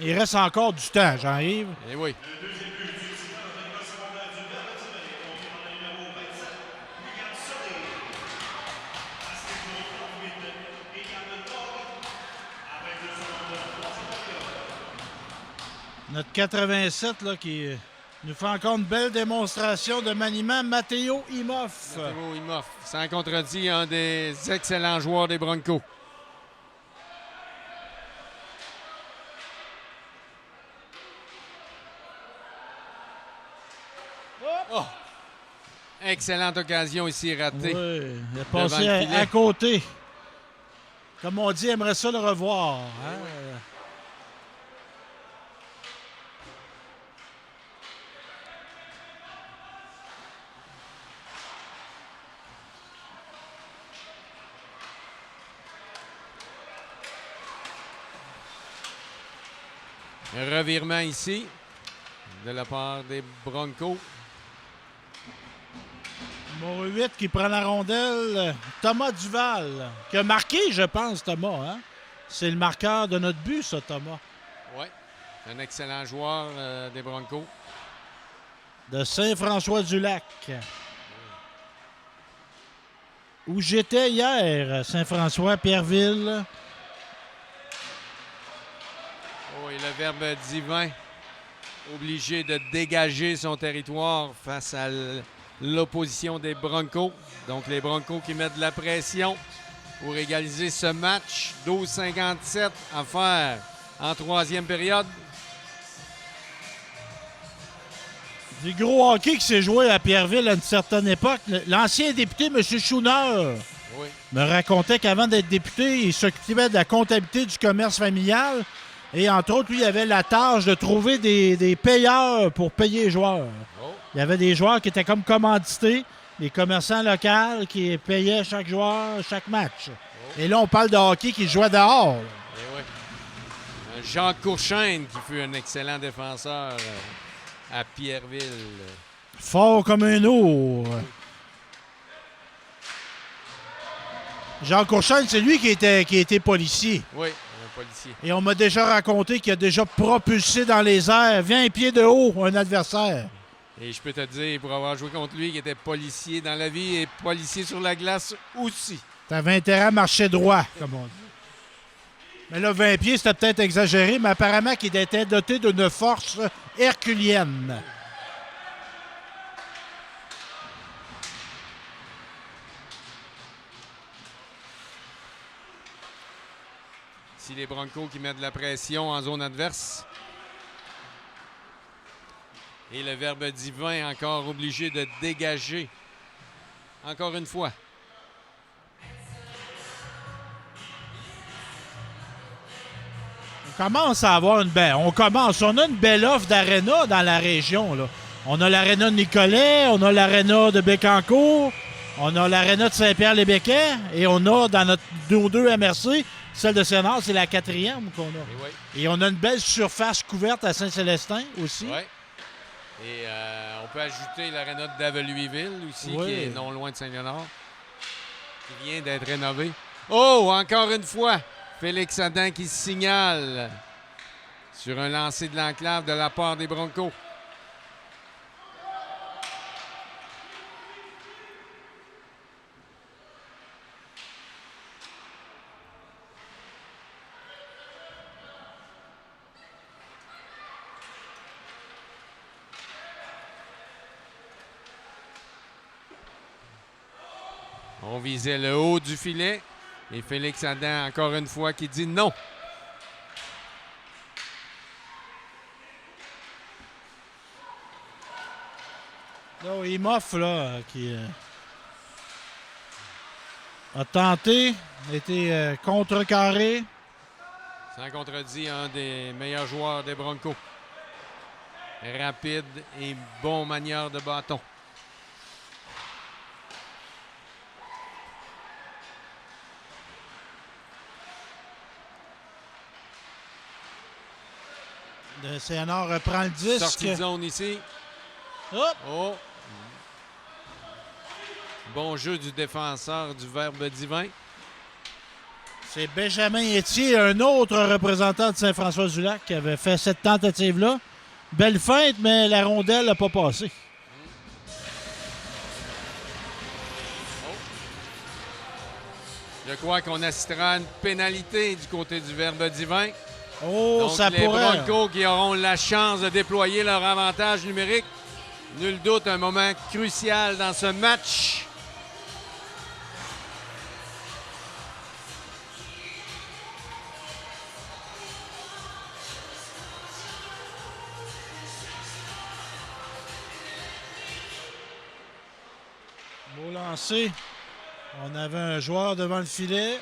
Il reste encore du temps, Jean-Yves. Eh oui. Notre 87 là, qui nous fait encore une belle démonstration de maniement, Matteo Imoff. Matteo Imoff, sans contredit, un des excellents joueurs des Broncos. Excellente occasion ici ratée. Oui, il a Devant passé le filet. à côté. Comme on dit, il aimerait ça le revoir. Hein? Un revirement ici de la part des Broncos. Numéro 8 qui prend la rondelle, Thomas Duval, qui a marqué, je pense, Thomas. Hein? C'est le marqueur de notre but, ça, Thomas. Oui, un excellent joueur des Broncos. De Saint-François-du-Lac. Où j'étais hier, Saint-François, Pierreville. Oh, et le Verbe divin, obligé de dégager son territoire face à l'opposition des Broncos. Donc, les Broncos qui mettent de la pression pour égaliser ce match. 12,57 à faire en troisième période. Du gros hockey qui s'est joué à Pierreville à une certaine époque. L'ancien député, M. Schooner, Oui. me racontait qu'avant d'être député, il s'occupait de la comptabilité du commerce familial. Et entre autres, lui, il avait la tâche de trouver des payeurs pour payer les joueurs. Oh. Il y avait des joueurs qui étaient comme commandités, des commerçants locaux qui payaient chaque joueur, chaque match. Et là, on parle de hockey qui jouait dehors. Eh oui. Jean Courchaine, qui fut un excellent défenseur à Pierreville. Fort comme un ours. Jean Courchaine, c'est lui qui était policier. Oui, un policier. Et on m'a déjà raconté qu'il a déjà propulsé dans les airs, 20 pieds de haut, un adversaire. Et je peux te dire, pour avoir joué contre lui, qui était policier dans la vie et policier sur la glace aussi. T'avais intérêt à marcher droit, comme on dit. Mais là, 20 pieds, c'était peut-être exagéré, mais apparemment qu'il était doté d'une force herculienne. Ici, les Broncos qui mettent de la pression en zone adverse. Et le Verbe divin encore obligé de dégager. Encore une fois. On commence à avoir on a une belle offre d'aréna dans la région, là. On a l'aréna de Nicolet, on a l'aréna de Bécancour, on a l'aréna de Saint-Pierre-les-Béquets et on a dans nos deux MRC, celle de Sénart, c'est la 4e qu'on a. Et, oui. Et on a une belle surface couverte à Saint-Célestin aussi. Ouais. Et on peut ajouter l'aréna de Daveluiville aussi, Oui. qui est non loin de Saint-Léonard, qui vient d'être rénové. Oh, encore une fois, Félix Adam qui signale sur un lancer de l'enclave de la part des Broncos. On visait le haut du filet. Et Félix Adam, encore une fois, qui dit non. Là, Imoff, là, qui a tenté, a été contrecarré. Sans contredit, un des meilleurs joueurs des Broncos. Rapide et bon manière de bâton. Le CNR reprend le disque. Sortie de zone ici. Hop! Oh! Bon jeu du défenseur du Verbe divin. C'est Benjamin Etier, un autre représentant de Saint-François-du-Lac, qui avait fait cette tentative-là. Belle feinte, mais la rondelle n'a pas passé. Je crois qu'on assistera à une pénalité du côté du Verbe divin. Oh, Donc, ça les pourrait. Broncos qui auront la chance de déployer leur avantage numérique. Nul doute, un moment crucial dans ce match. lancé. On avait un joueur devant le filet.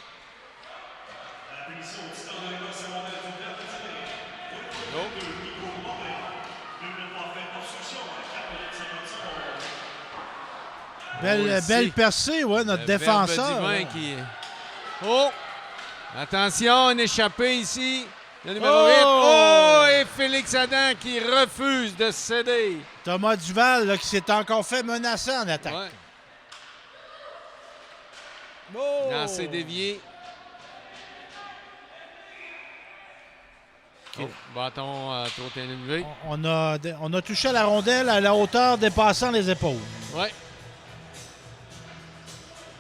Belle percée, ouais, notre défenseur. Qui... Oh! Attention, une échappée ici. Le numéro 8. Oh! Et Félix Adam qui refuse de céder. Thomas Duval là, qui s'est encore fait menacer en attaque. Ouais. Oh! Lancé dévié. Okay. Oh, bâton trop élevé. On a touché la rondelle à la hauteur dépassant les épaules. Oui.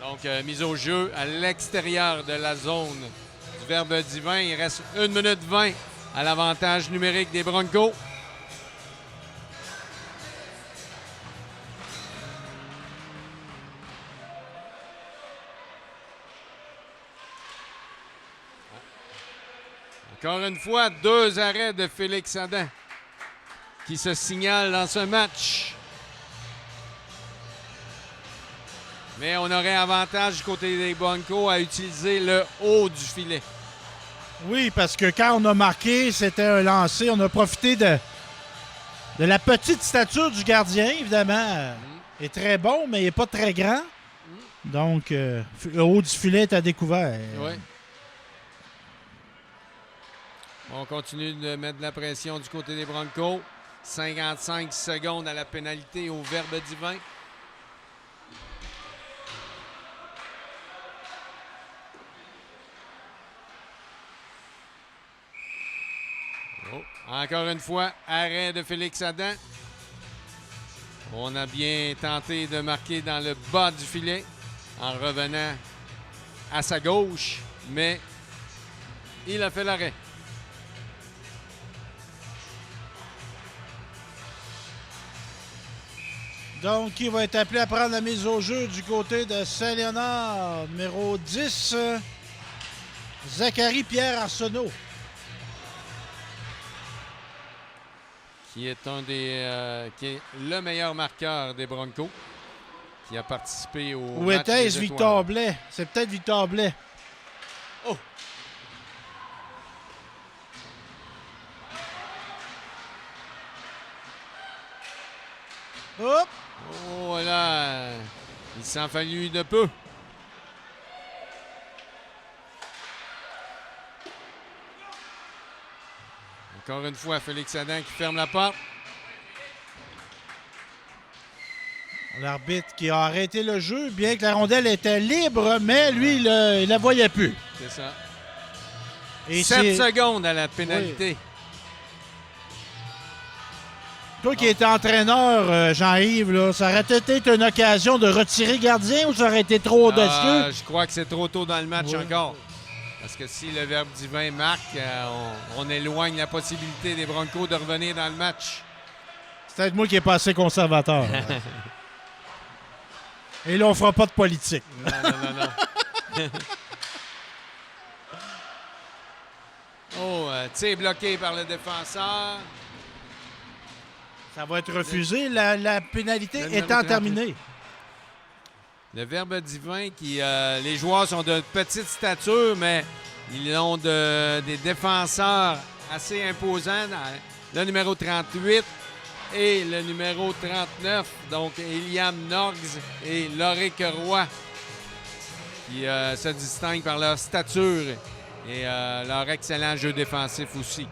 Donc, mise au jeu à l'extérieur de la zone du Verbe divin. Il reste 1 minute 20 à l'avantage numérique des Broncos. Encore une fois, 2 arrêts de Félix Adam qui se signalent dans ce match. Mais on aurait avantage du côté des Broncos à utiliser le haut du filet. Oui, parce que quand on a marqué, c'était un lancer. On a profité de la petite stature du gardien, évidemment. Il est très bon, mais il n'est pas très grand. Donc, le haut du filet est à découvert. Oui. On continue de mettre de la pression du côté des Broncos. 55 secondes à la pénalité au Verbe divin. Oh. Encore une fois, arrêt de Félix Adam. On a bien tenté de marquer dans le bas du filet en revenant à sa gauche, mais il a fait l'arrêt. Donc, qui va être appelé à prendre la mise au jeu du côté de Saint-Léonard, numéro 10, Zachary Pierre Arsenault. Qui est qui est le meilleur marqueur des Broncos, qui a participé au Ou match était-ce des Victor Étoiles. Blais? C'est peut-être Victor Blais. Oh! Hop! Oh là! Il s'en fallut de peu. Encore une fois, Félix Adam qui ferme la porte. L'arbitre qui a arrêté le jeu, bien que la rondelle était libre, mais lui, il la voyait plus. C'est ça. Et 7 secondes à la pénalité. Oui. Toi qui étais entraîneur, Jean-Yves, là, ça aurait été une occasion de retirer gardien ou ça aurait été trop audacieux? Je crois que c'est trop tôt dans le match Oui. encore. Parce que si le Verbe divin marque, on éloigne la possibilité des Broncos de revenir dans le match. C'est peut-être moi qui ai pas assez conservateur. Et là, on fera pas de politique. Non. Oh, tir bloqué par le défenseur. Ça va être refusé, la pénalité Le numéro étant 38. terminée. Le Verbe divin, les joueurs sont de petite stature, mais ils ont des défenseurs assez imposants. Le numéro 38 et le numéro 39, donc Eliam Norgs et Loric Roy, qui se distinguent par leur stature et leur excellent jeu défensif aussi.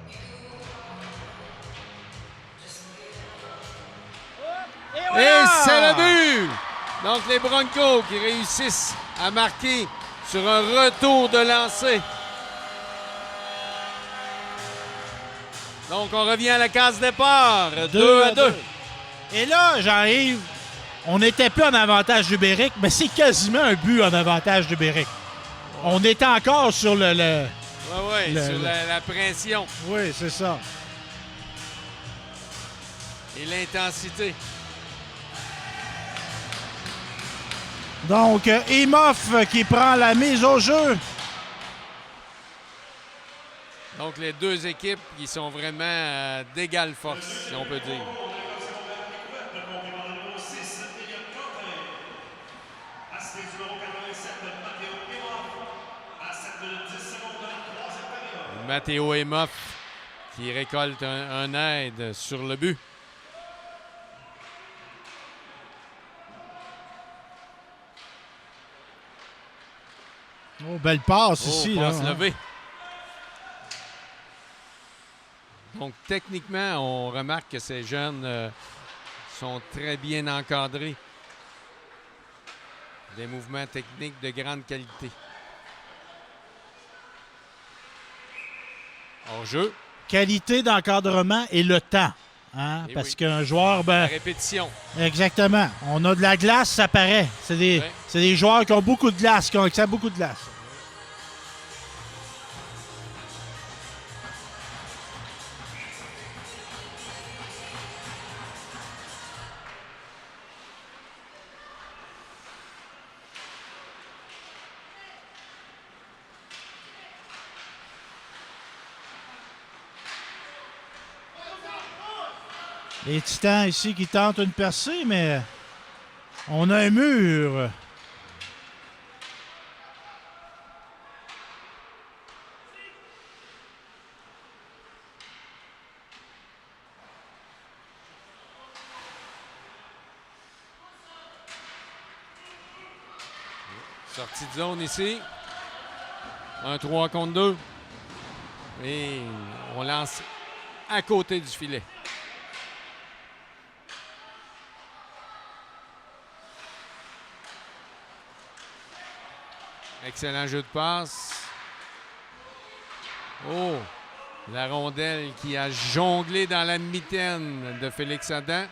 Et c'est le but! Donc les Broncos qui réussissent à marquer sur un retour de lancer. Donc on revient à la case départ. 2-2. Et là, Jean-Yves, on n'était plus en avantage numérique, mais c'est quasiment un but en avantage numérique. On était encore sur Oui, sur la pression Oui, c'est ça. et l'intensité. Donc, Imhoff qui prend la mise au jeu. Donc les deux équipes qui sont vraiment d'égale force, si on peut dire. Matteo Emoff qui récolte un aide sur le but. Oh, belle passe ici. Passe là, levée. Donc, techniquement, on remarque que ces jeunes sont très bien encadrés. Des mouvements techniques de grande qualité. Hors-jeu. Qualité d'encadrement et le temps. Hein? Et Parce oui. qu'un joueur, La répétition. exactement. On a de la glace, ça paraît. C'est des joueurs qui ont beaucoup de glace, qui ont accès à beaucoup de glace. Les Titans ici qui tentent une percée, mais on a un mur. Sortie de zone ici. Un 3 contre 2. Et on lance à côté du filet. Excellent jeu de passe. Oh! La rondelle qui a jonglé dans la mitaine de Félix Adam.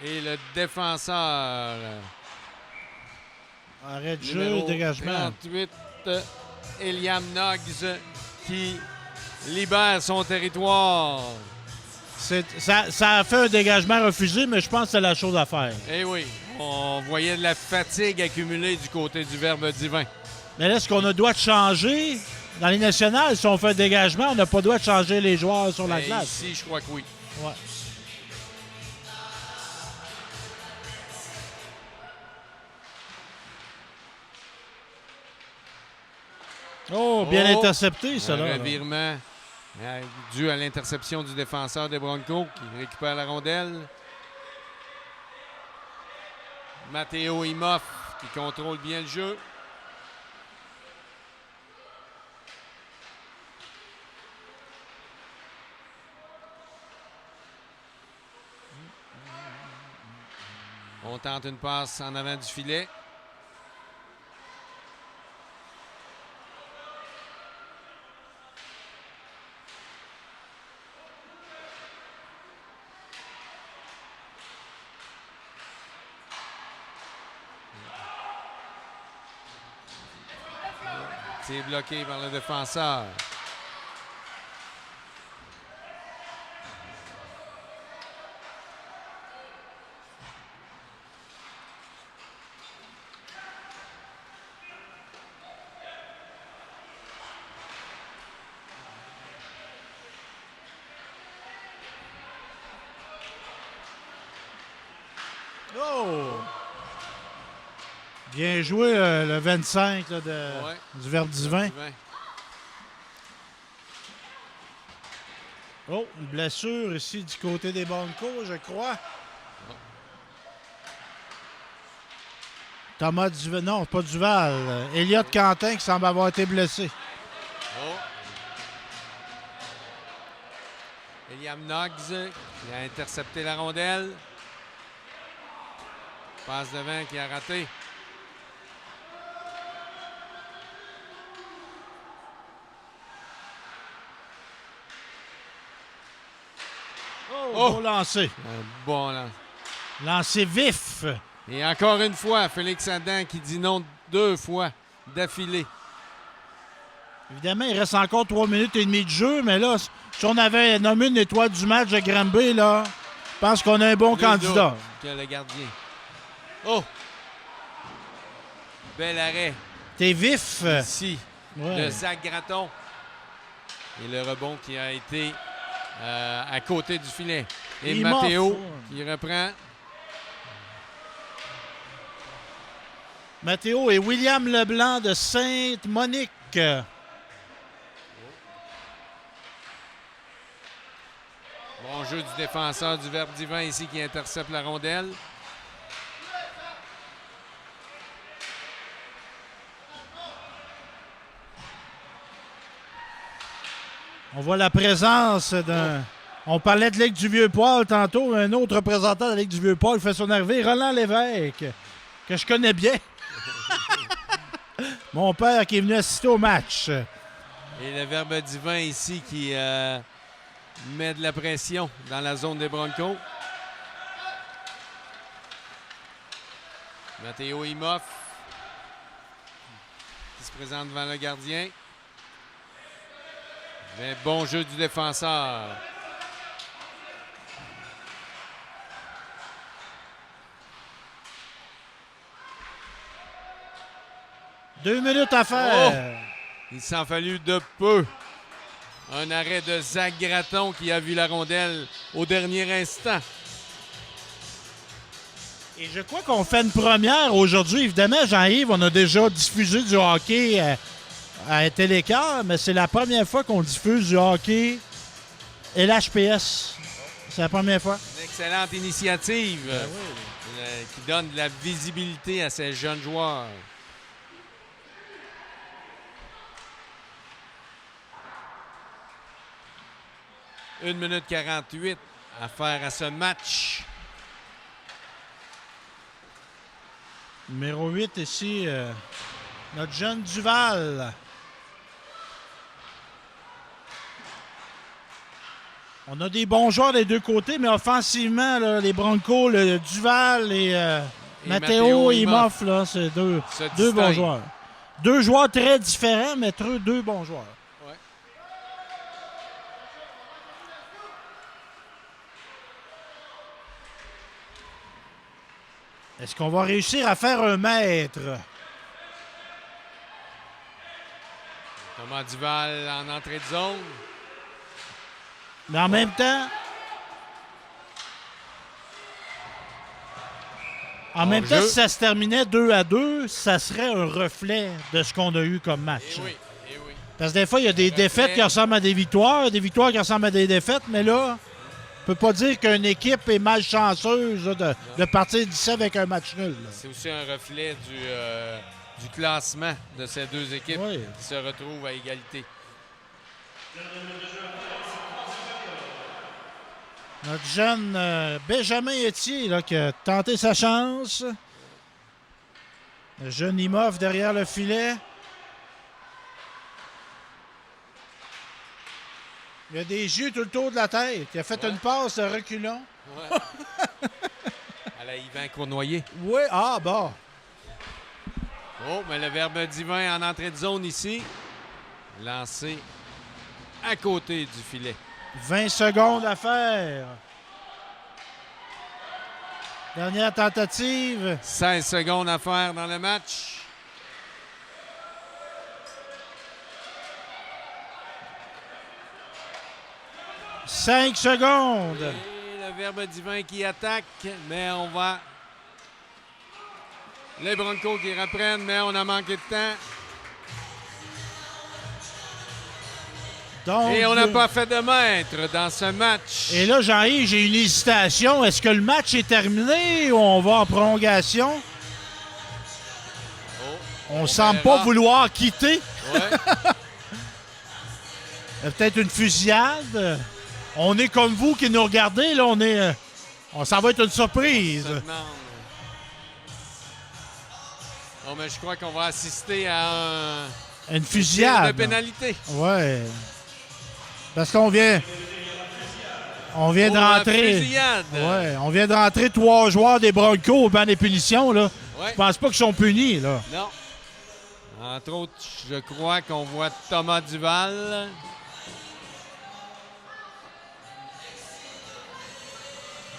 Et le défenseur. Arrêt de jeu, numéro dégagement. 38, Eliam Noggs, qui libère son territoire. Ça a fait un dégagement refusé, mais je pense que c'est la chose à faire. Eh oui, on voyait de la fatigue accumulée du côté du Verbe divin. Mais là, est-ce qu'on a le droit de changer? Dans les nationales, si on fait un dégagement, on n'a pas le droit de changer les joueurs sur la Et glace. ici, je crois que oui. Ouais. Oh, bien intercepté, ça, Un là. revirement dû à l'interception du défenseur des Broncos qui récupère la rondelle. Matteo Emoff qui contrôle bien le jeu. On tente une passe en avant du filet. C'est bloqué par le défenseur. Oh! Bien joué, le 25 là, du Verbe divin. Oh, une blessure ici du côté des Broncos, je crois. Thomas Duval, non, pas Duval. Elliott Quentin qui semble avoir été blessé. Oh. Eliam Noggs qui a intercepté la rondelle. Passe devant qui a raté. Oh, bon lancer. Un bon lance. Lancer vif. Et encore une fois, Félix Adam qui dit non 2 fois d'affilée. Évidemment, il reste encore 3 minutes et demie de jeu, mais là, si on avait nommé une étoile du match de Granby, là, je pense qu'on a un bon candidat. Que le gardien. Oh! Bel arrêt T'es vif. ici Ouais. de Zach Gratton. Et le rebond qui a été à côté du filet. Et Il Matteo m'offre. qui reprend. Matteo et William Leblanc de Sainte-Monique. Bon jeu du défenseur du Verbe Divin ici qui intercepte la rondelle. On voit la présence d'un... On parlait de Ligue du Vieux-Poil tantôt. Un autre représentant de la Ligue du Vieux-Poil fait son arrivée. Roland Lévesque, que je connais bien. Mon père qui est venu assister au match. Et le Verbe Divin ici qui met de la pression dans la zone des Broncos. Matteo Imoff qui se présente devant le gardien. Mais bon jeu du défenseur. Deux minutes à faire. Il s'en fallut de peu. Un arrêt de Zach Gratton qui a vu la rondelle au dernier instant. Et je crois qu'on fait une première aujourd'hui. Évidemment, Jean-Yves, on a déjà diffusé du hockey à Télécart, mais c'est la première fois qu'on diffuse du hockey LHPS. C'est la première fois. Une excellente initiative qui donne de la visibilité à ces jeunes joueurs. Une minute 48 à faire à ce match. Numéro 8 ici, notre jeune Duval. On a des bons joueurs des deux côtés, mais offensivement, là, les Broncos, le Duval et Matteo Imoff, là, c'est deux bons joueurs. Deux joueurs très différents, mais deux bons joueurs. Ouais. Est-ce qu'on va réussir à faire un mètre? Thomas Duval en entrée de zone. Mais en même temps... si ça se terminait 2-2, ça serait un reflet de ce qu'on a eu comme match. Eh oui, eh oui. Parce que des fois, il y a des défaites qui ressemblent à des victoires qui ressemblent à des défaites, mais là, on peut pas dire qu'une équipe est malchanceuse là, de partir d'ici avec un match nul. Là. C'est aussi un reflet du classement de ces deux équipes qui se retrouvent à égalité. Notre jeune Benjamin Etier là, qui a tenté sa chance. Le jeune Imoff derrière le filet. Il a des yeux tout le tour de la tête. Il a fait une passe de reculons. Ouais. À la Yvan Cournoyer. Oui, ah bon. Oh, mais le Verbe Divin en entrée de zone ici. Lancé à côté du filet. 20 secondes à faire. Dernière tentative. 16 secondes à faire dans le match. « 5 secondes. » Et le Verbe Divin qui attaque, mais on va... Les Broncos qui reprennent, mais on a manqué de temps. Donc, Et on n'a pas fait de mètre dans ce match. Et là, Jean-Yves, j'ai une hésitation. Est-ce que le match est terminé ou on va en prolongation? On semble pas vouloir quitter. Ouais. Peut-être une fusillade. On est comme vous qui nous regardez. Là, ça va être une surprise. Je me demande. Oh, mais je crois qu'on va assister à Une fusillade. de pénalité. Ouais. Parce qu'on vient de rentrer. Ouais, on vient de rentrer 3 joueurs des Broncos au banc des punitions. Là. Ouais. Je pense pas qu'ils sont punis. Là. Non. Entre autres, je crois qu'on voit Thomas Duval.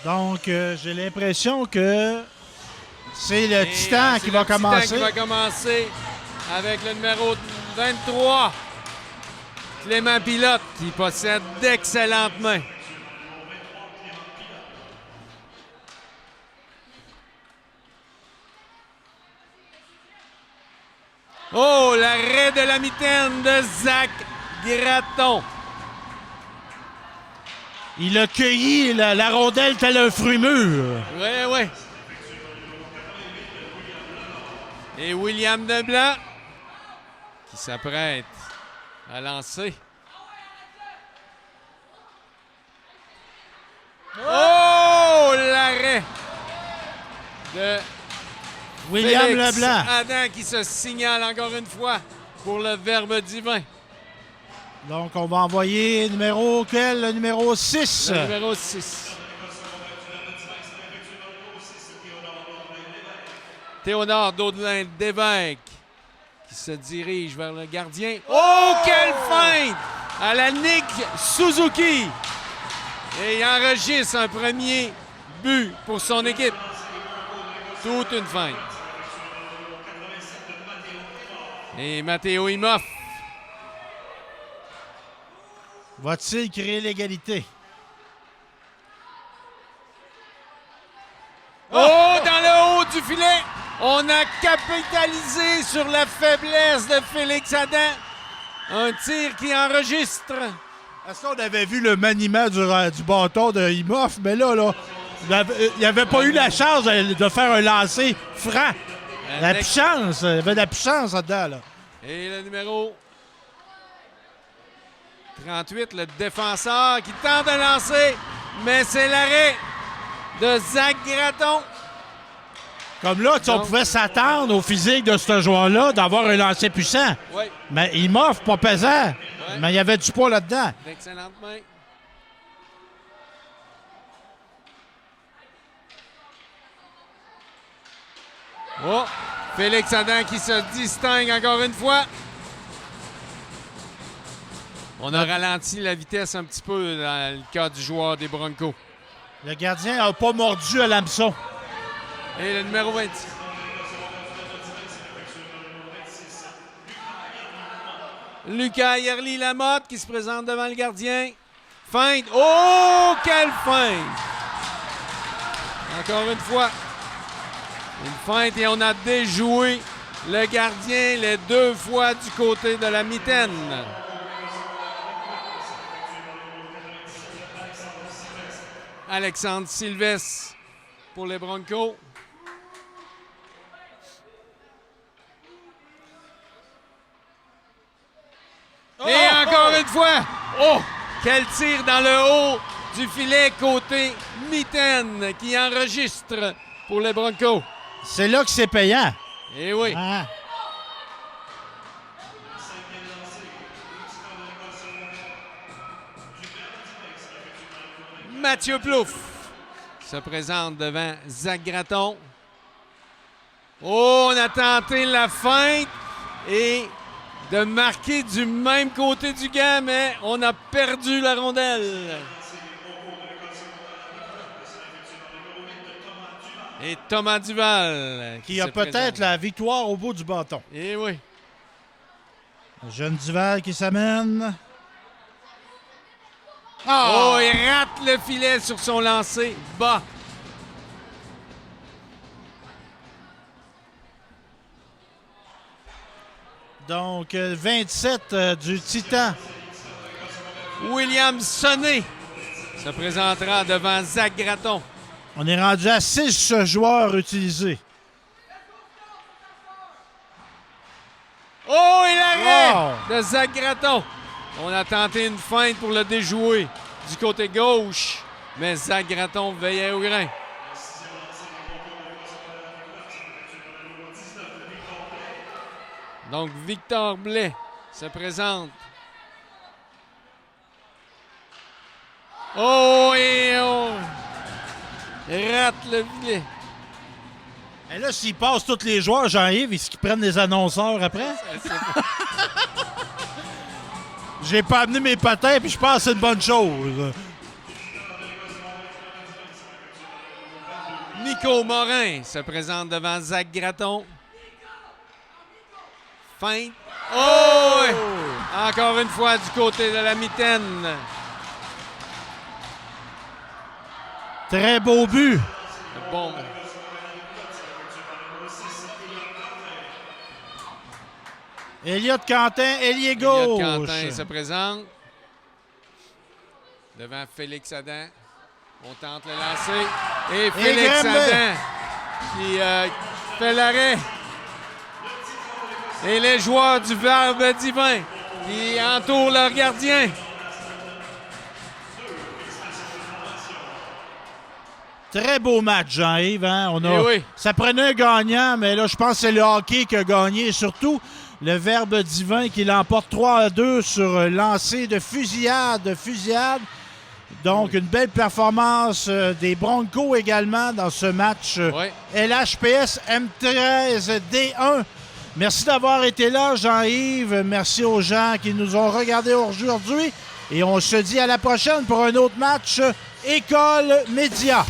Donc, j'ai l'impression que C'est le Et, Titan c'est qui le va Titan commencer. qui va commencer avec le numéro 23, Clément Pilote, qui possède d'excellentes mains. Oh, l'arrêt de la mitaine de Zach Gratton. Il a cueilli la rondelle tel un fruit mûr. Oui, oui. Et William Deblanc qui s'apprête à lancer. Oh, l'arrêt de William Félix Leblanc. Adam qui se signale encore une fois pour le Verbe divin. Donc, on va envoyer numéro quel? Le numéro 6. Le numéro 6. Théodore Daudelin d'Évêque qui se dirige vers le gardien. Oh, quelle feinte à la Nick Suzuki! Et il enregistre un premier but pour son équipe. Toute une feinte. Et Matteo Imoff. Va-t-il créer l'égalité? Oh, dans le haut du filet! On a capitalisé sur la faiblesse de Félix Adam. Un tir qui enregistre. Est-ce qu'on avait vu le maniement du bâton de Imoff? Mais là, il n'avait pas eu la chance de faire un lancer franc. La puissance, il y avait de la puissance là-dedans. Là. Et le numéro 38, le défenseur qui tente de lancer, mais c'est l'arrêt de Zach Gratton. Comme là, on pouvait s'attendre au physique de ce joueur-là d'avoir un lancer puissant. Oui. Mais Imoff, pas pesant. Ouais. Mais il y avait du poids là-dedans. D'excellentes mains. Oh, Félix Adam qui se distingue encore une fois. On a ralenti la vitesse un petit peu dans le cas du joueur des Broncos. Le gardien n'a pas mordu à l'hameçon. Et le numéro 20. Lucas Yerli-Lamotte qui se présente devant le gardien. Feinte. Oh, quelle feinte! Encore une fois. Une feinte et on a déjoué le gardien les deux fois du côté de la mitaine. Alexandre Sylvestre pour les Broncos. Et encore une fois, oh, quel tir dans le haut du filet côté mitaine qui enregistre pour les Broncos. C'est là que c'est payant. Eh oui. Ah. Mathieu Plouffe se présente devant Zach Gratton. Oh, on a tenté la feinte et de marquer du même côté du gant, mais on a perdu la rondelle. Et Thomas Duval Qui a peut-être la victoire au bout du bâton. Eh oui. Le jeune Duval qui s'amène. Oh, il rate le filet sur son lancer bas. Donc, 27 du Titan. William Sonnet se présentera devant Zach Gratton. On est rendu à 6 joueurs utilisés. Oh, et l'arrêt Wow! de Zach Gratton. On a tenté une feinte pour le déjouer du côté gauche, mais Zach Gratton veillait au grain. Donc, Victor Blais se présente. Oh, et on rate le filet. Et là, s'ils passent tous les joueurs, Jean-Yves, est-ce qu'ils prennent des annonceurs après? J'ai pas amené mes patins, puis je pense que c'est une bonne chose. Nico Morin se présente devant Zach Gratton. Feinte. Oh! Ouais. Encore une fois du côté de la mitaine. Très beau but. Bon. Elliot Quentin, ailier Elliot gauche. Quentin se présente devant Félix Adam. On tente le lancer. Et Félix Adam qui fait l'arrêt. Et les joueurs du Verbe divin qui entourent leur gardien. Très beau match, Jean-Yves. Hein? Oui. Ça prenait un gagnant, mais là, je pense que c'est le hockey qui a gagné. Surtout le Verbe divin qui l'emporte 3-2 sur lancer de fusillade. Donc, une belle performance des Broncos également dans ce match LHPS M13 D1. Merci d'avoir été là, Jean-Yves. Merci aux gens qui nous ont regardés aujourd'hui. Et on se dit à la prochaine pour un autre match École Média.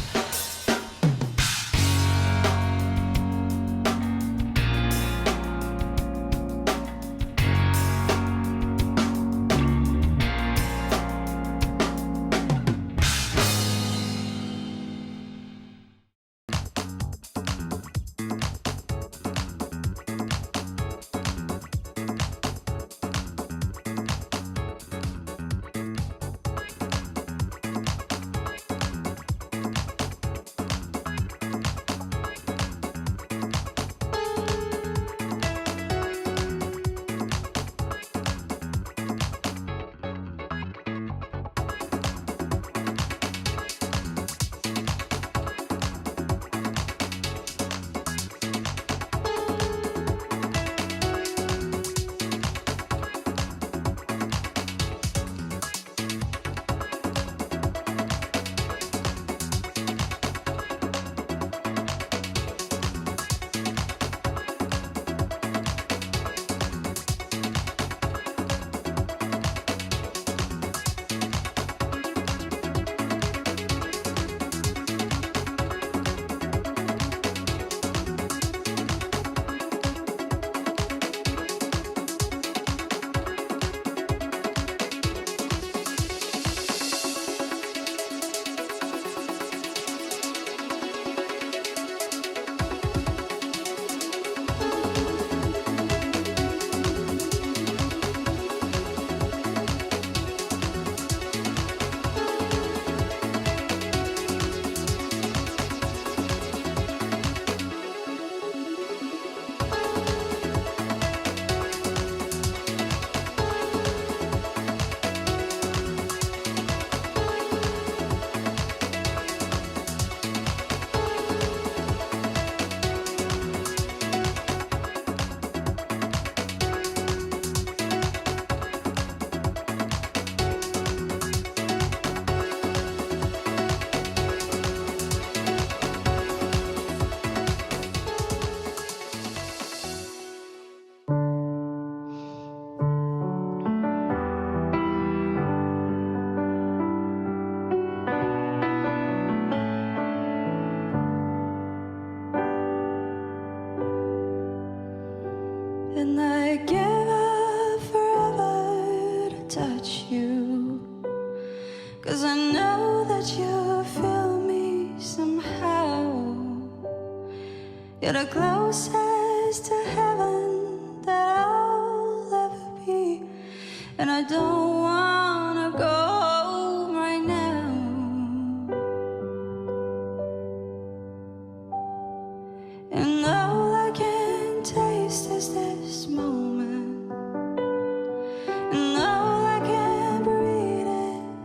And I give up forever to touch you, 'cause I know that you feel me somehow. You're the closest to heaven that I'll ever be, and I don't wanna go right now. And all I can taste is this moment, and all I can breathe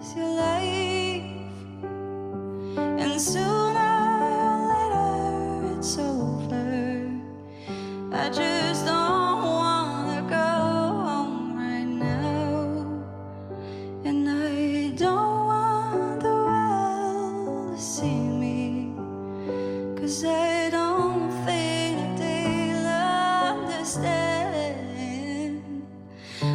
is your life. And sooner or later it's over. I just don't wanna go home right now. And I don't want the world to see me, 'cause I don't think that they'll understand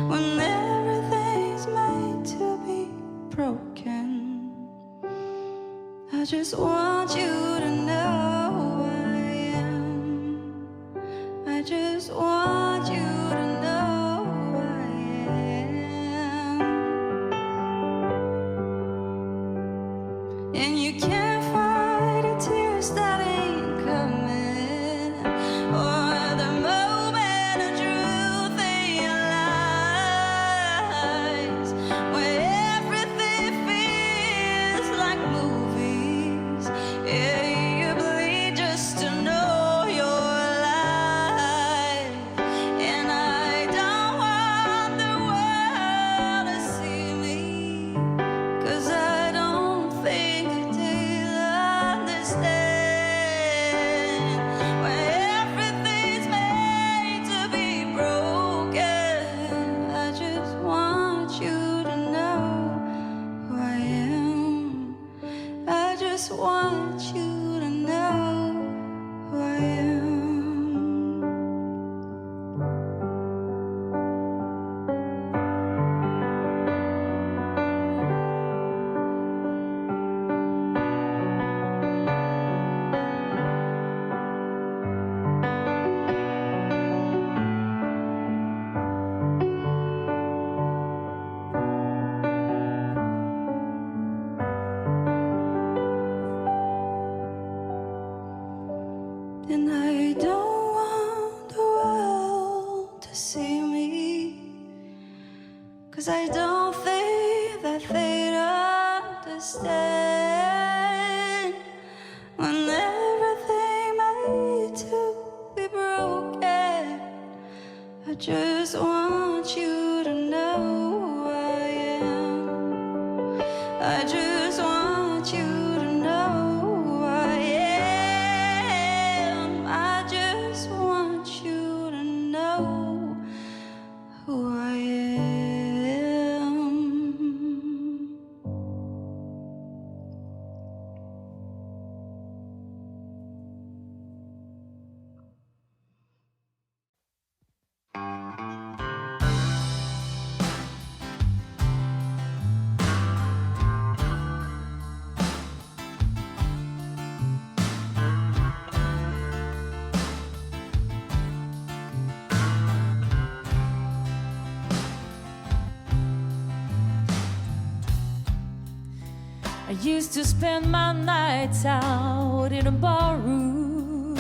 when everything's made to be broken. I just want you to know want you to know who I am. And you can't fight the tears that ain't coming, or the moment of truth in your lies, where everything feels like movies. Yeah, you bleed just to know you're alive. And I don't want the world to see me, 'cause I don't think that they'll understand. When everything's made to be broken, I just want you to know who I am. I just want you to know who I am. And I don't want the world to see me, 'cause I don't think that they'd understand. When everything made to be broken, I just want you to know who I am. I just want you to know who I am. I just want you to know who I am. I used to spend my nights out in a barroom.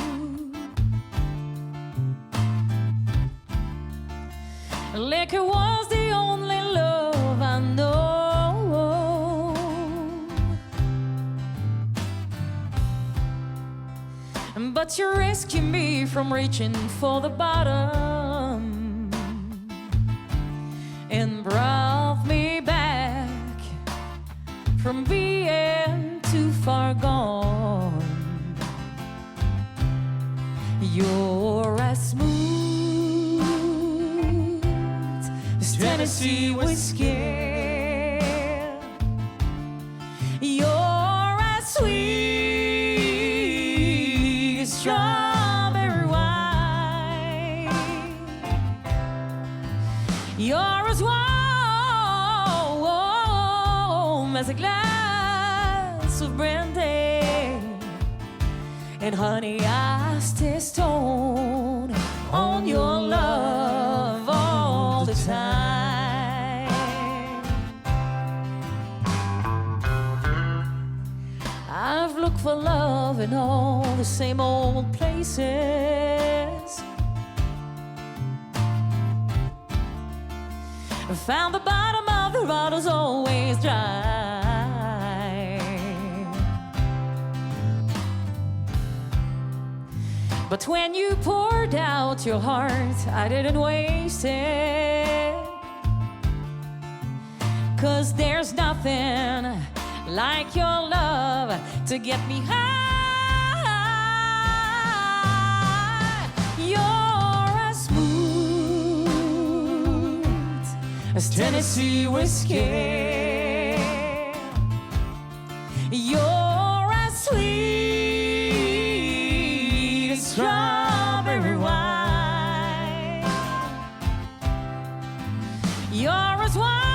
Liquor was the only love I know. But you rescued me from reaching for the bottom and brought me back from being too far gone. You're as smooth as Tennessee whiskey. You're as sweet as strawberry wine. You're as warm as a glass of brandy, and honey, I stay stoned on your love all the time. I've looked for love in all the same old places. I found the bottom of the bottle's always dry. But when you poured out your heart, I didn't waste it. 'Cause there's nothing like your love to get me high. You're as smooth as Tennessee whiskey. You're as sweet as strawberry wine. You're as warm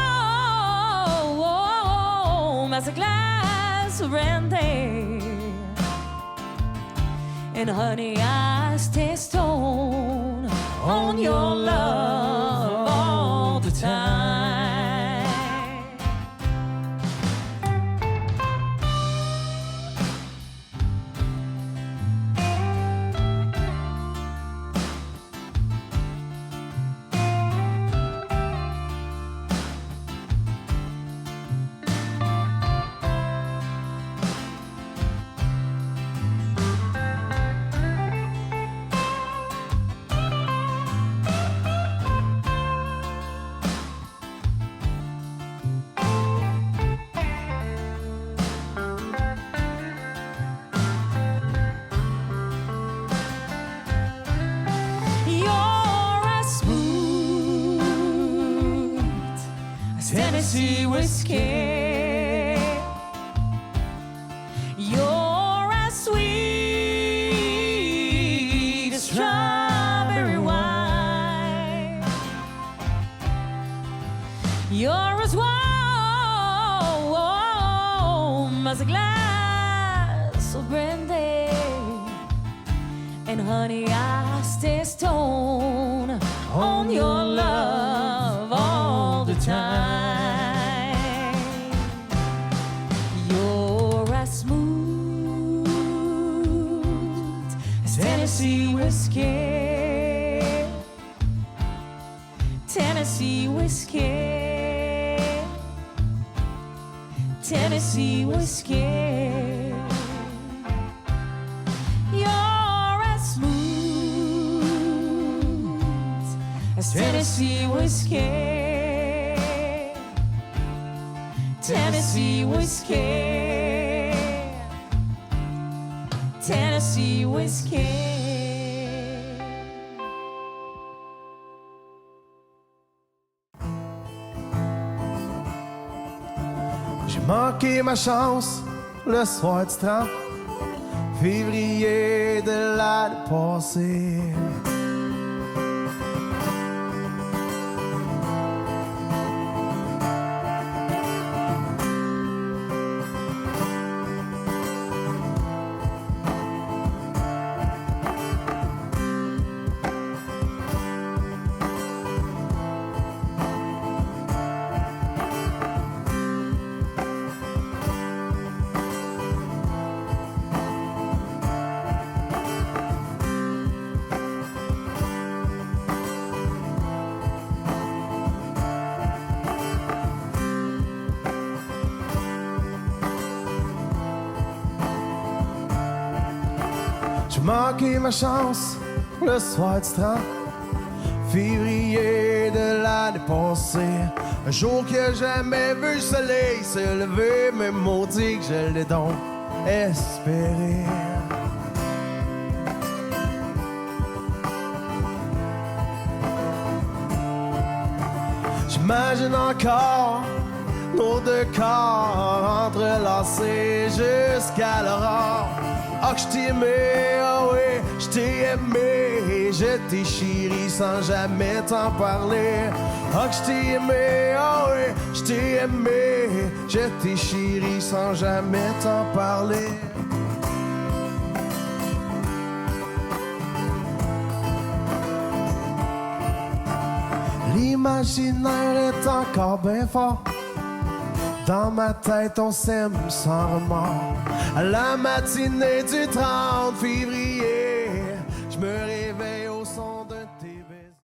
as a glass of brandy, and honey, I stay stoned on your love all the time. You're as smooth as Tennessee whiskey. You're as sweet as strawberry wine. You're as warm as a glass of brandy. And honey, I stay stoned on your love all the time. You're as smooth as Tennessee whiskey. Tennessee whiskey. Tennessee whiskey. You're as smooth as Tennessee whiskey. Tennessee whiskey. Tennessee whiskey. J'ai manqué ma chance le soir du 30 février de l'année passée. J'ai manqué ma chance le soir du 30 février de l'année passée. Un jour que jamais vu le soleil se lever, mais maudit que je l'ai donc espéré. J'imagine encore nos deux corps entrelacés jusqu'à l'aurore. Ah que je t'ai aimé, ah oui, je t'ai aimé, je t'ai chéri sans jamais t'en parler. Ah que je t'ai aimé, ah oui, je t'ai aimé, je t'ai chéri sans jamais t'en parler. L'imaginaire est encore bien fort. Dans ma tête, on s'aime sans remords. À la matinée du 30 février